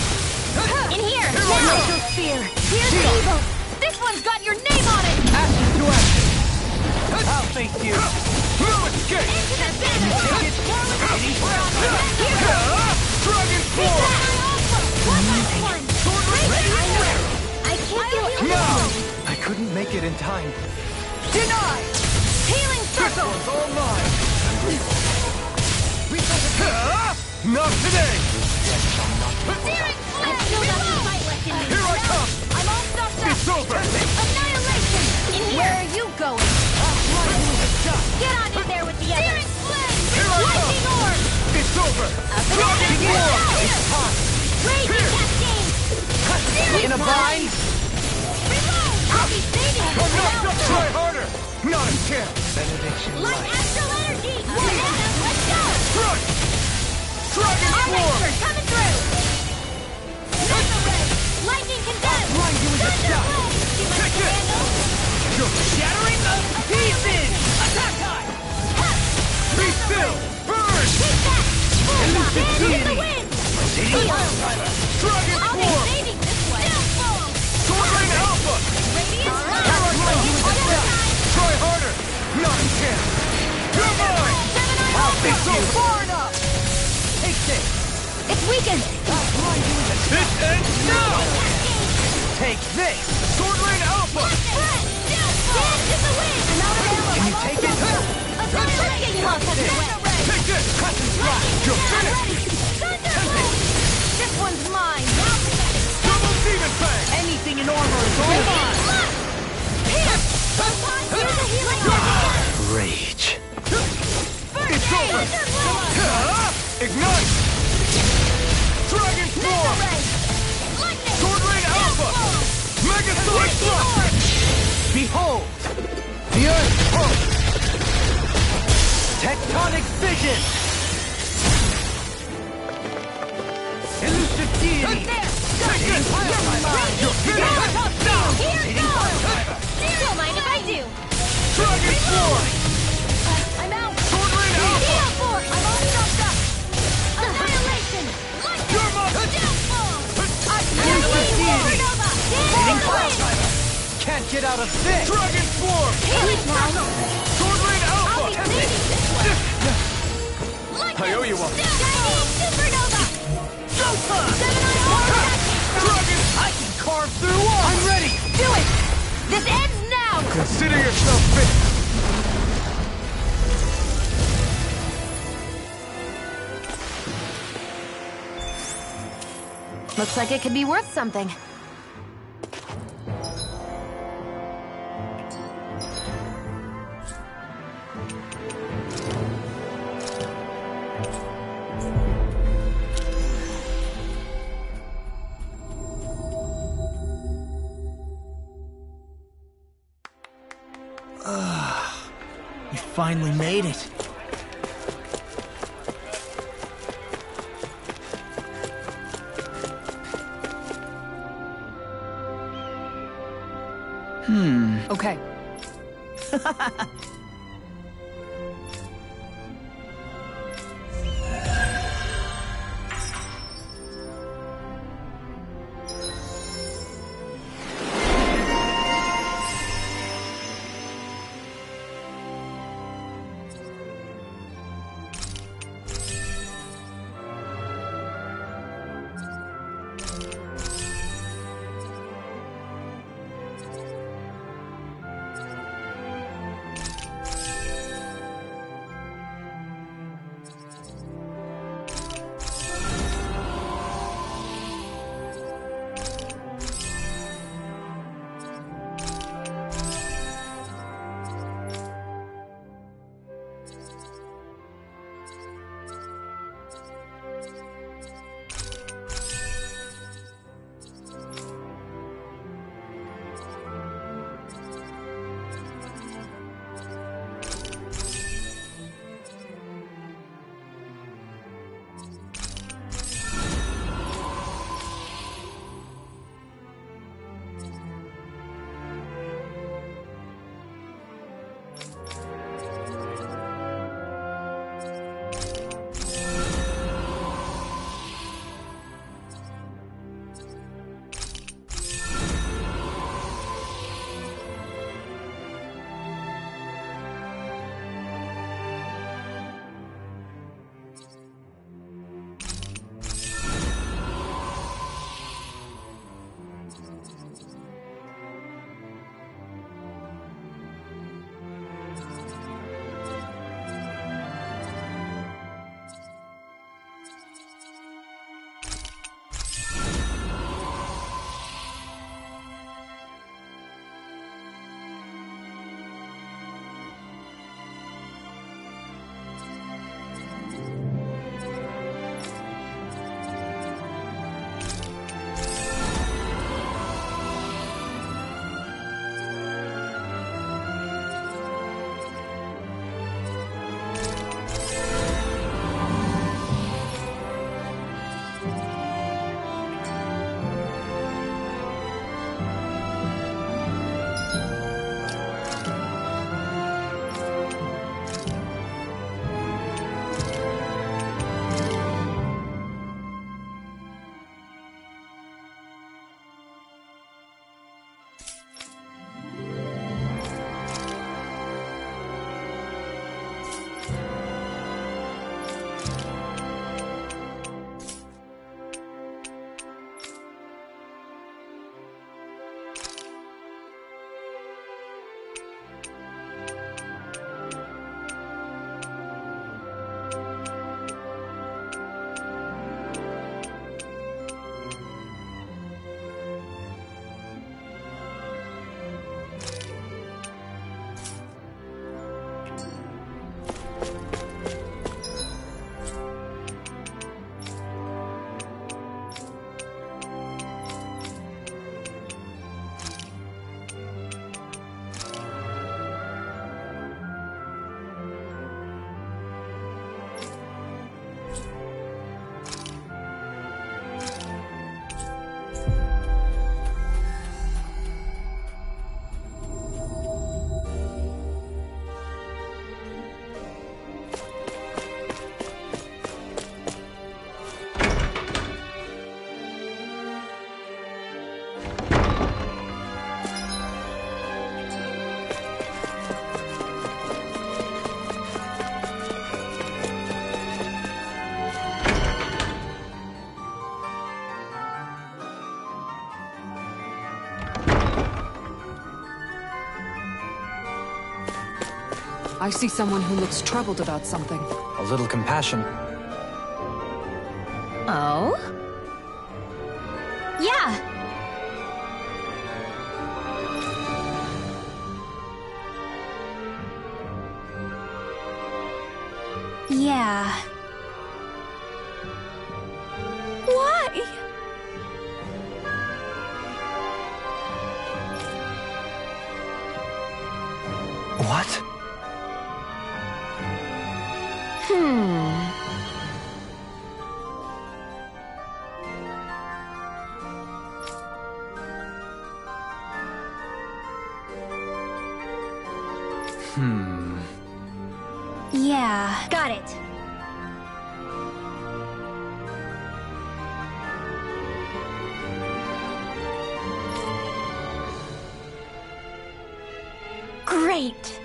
In here. Glacial spear. Here's evil. This one's got your name on it. Action to action! I'll face you! No escape! Into the bin. Take it! Dragon Swarm! One last one. I can't feel it. Now! I couldn't make it in time. Denied! Healing This circle. one's all mine! Not today! Searing flare. Still got some fight left in me. Here I come! I'm all stocked up. It's over! Annihilation. In here. Where are you going? Get on in there with the others. Searing flame. Here I come! Lightning orb. It's over! Dragon Swarm! It's time. Raging cascade. Searing In a bind? Reload. I'll be saving you. I'm knocked up! Try harder! Not a chance! Light astral energy. Let's go. Struck! Dragon Our Swarm! laser coming through. Mega Ray. Lightning condemned. Blind you with the Thunder shot! blade. Illusion! Dragon Form! Sword Rain Alpha! Try harder! Not a chance! You're mine! I'll fix So you. far enough! Take this. It's weakened! This ends now! Take this. Sword Rain Alpha! Can you take it? Take this! You're finished! This one's mine! Double Demon Fang! Anything in armor is all mine. Rage. It's over! Ignite! Dragon Form! Sword Rain Alpha! Mega Sword Thrust! Behold, the Earth pulse. Tectonic vision. Elusive deity. You're finished! Don't mind if I do! Dragon Form! I'm out! Sword Rain Alpha! I'm all stopped up! Annihilation! You're mine! Can't get out of this. Dragon Form! Sword Rain Alpha! I owe you one. Dragon! I can carve through walls. I'm ready! Do it! This ends now! Consider yourself finished! Looks like it could be worth something. You finally made it. Okay. I see someone who looks troubled about something. A little compassion. Oh? Yeah! Yeah. Why? What? Yeah, got it. Great.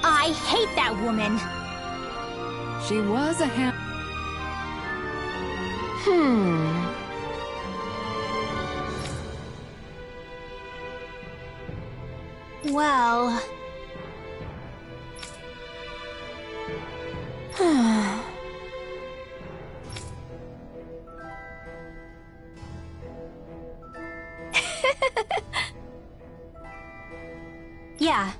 I hate that woman. She was a Well... Yeah.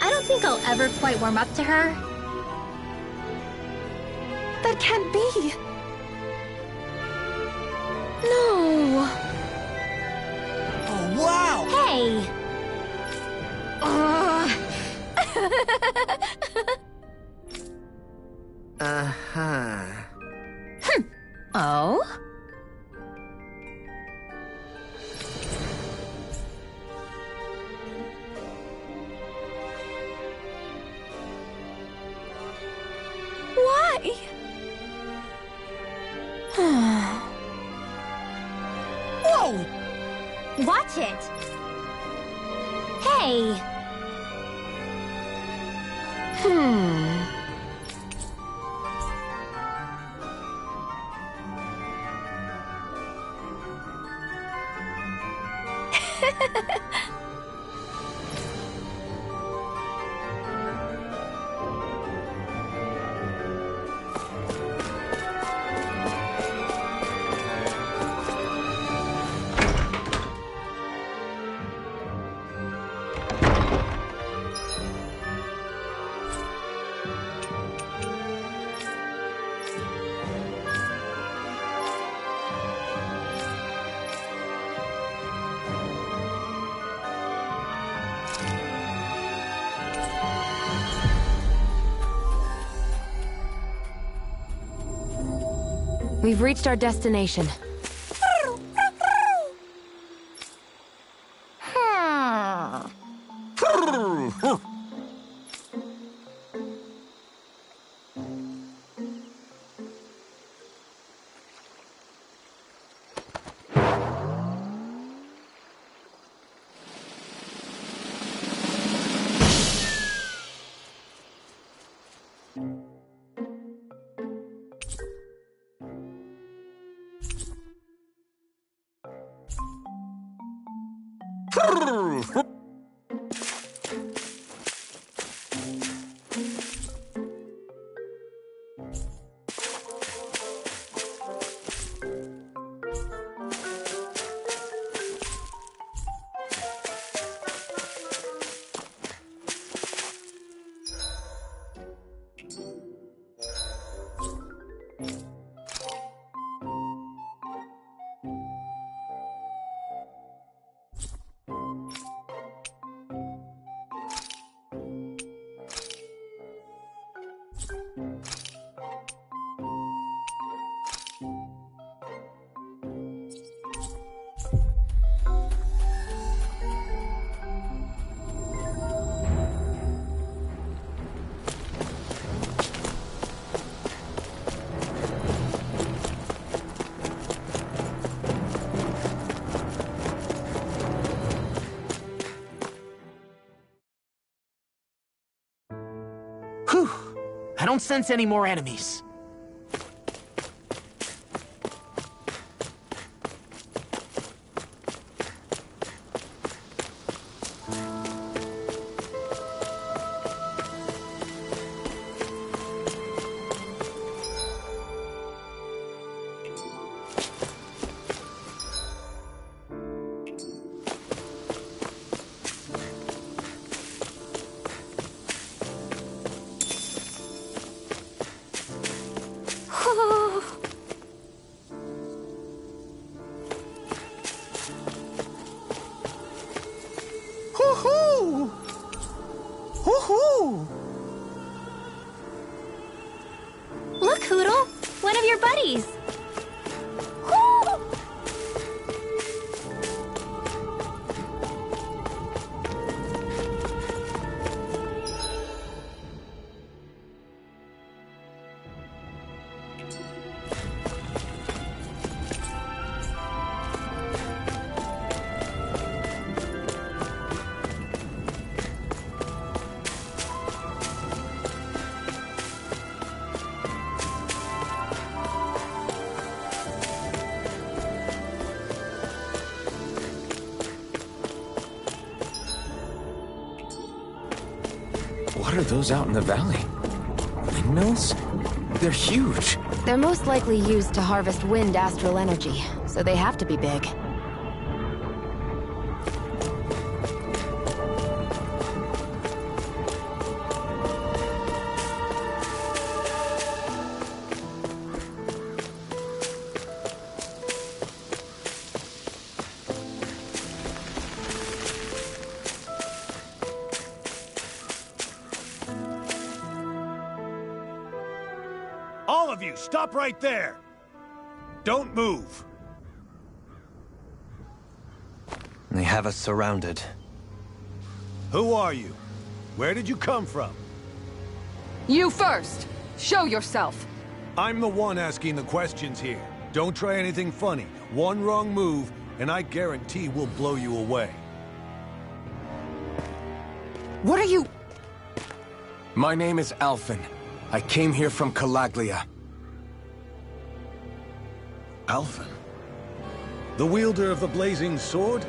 I don't think I'll ever quite warm up to her. That can't be. No. Oh, wow! Hey. Uh-huh. Oh? Why? Whoa! Watch it. Hey. We've reached our destination. I don't sense any more enemies. Hoo-hoo! Hoo-hoo! Look, Hoodle! One of your buddies! Woo! What are those out in the valley? Windmills? They're huge. They're most likely used to harvest wind astral energy, so they have to be big. All of you, stop right there! Don't move! They have us surrounded. Who are you? Where did you come from? You first! Show yourself! I'm the one asking the questions here. Don't try anything funny. One wrong move, and I guarantee we'll blow you away. What are you... My name is Alphen. I came here from Calaglia. Alphen? The wielder of the blazing sword?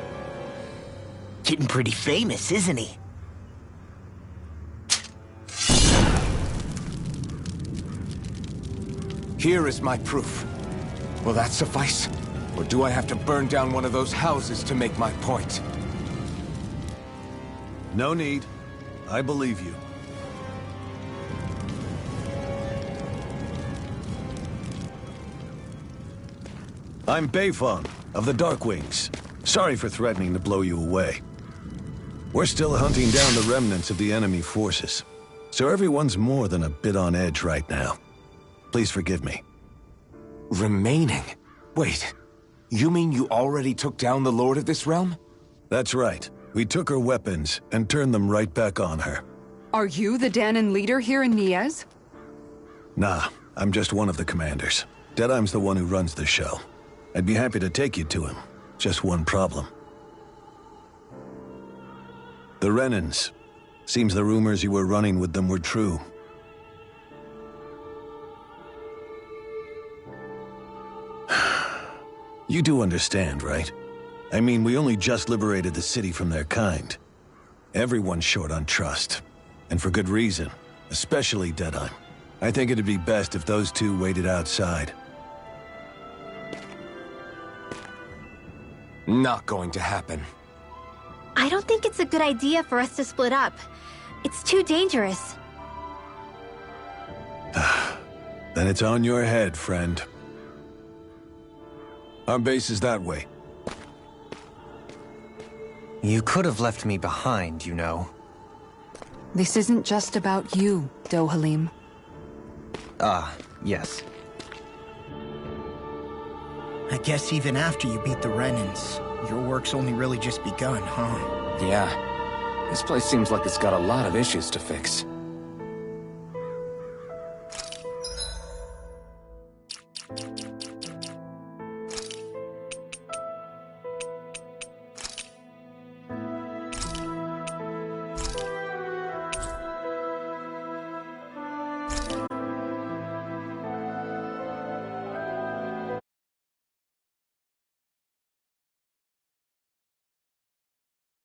Getting pretty famous, isn't he? Here is my proof. Will that suffice? Or do I have to burn down one of those houses to make my point? No need. I believe you. I'm Beifong, of the Darkwings. Sorry for threatening to blow you away. We're still hunting down the remnants of the enemy forces, so everyone's more than a bit on edge right now. Please forgive me. Remaining? Wait, you mean you already took down the Lord of this realm? That's right. We took her weapons and turned them right back on her. Are you the Danon leader here in Niez? Nah, I'm just one of the commanders. Deadeye's the one who runs the show. I'd be happy to take you to him. Just one problem. The Renans. Seems the rumors you were running with them were true. You do understand, right? I mean, we only just liberated the city from their kind. Everyone's short on trust. And for good reason. Especially Deadeye. I think it'd be best if those two waited outside. Not going to happen. I don't think it's a good idea for us to split up. It's too dangerous. Then it's on your head, friend. Our base is that way. You could have left me behind, you know. This isn't just about you, Dohalim. Ah, yes. I guess even after you beat the Renans, your work's only really just begun, huh? Yeah. This place seems like it's got a lot of issues to fix.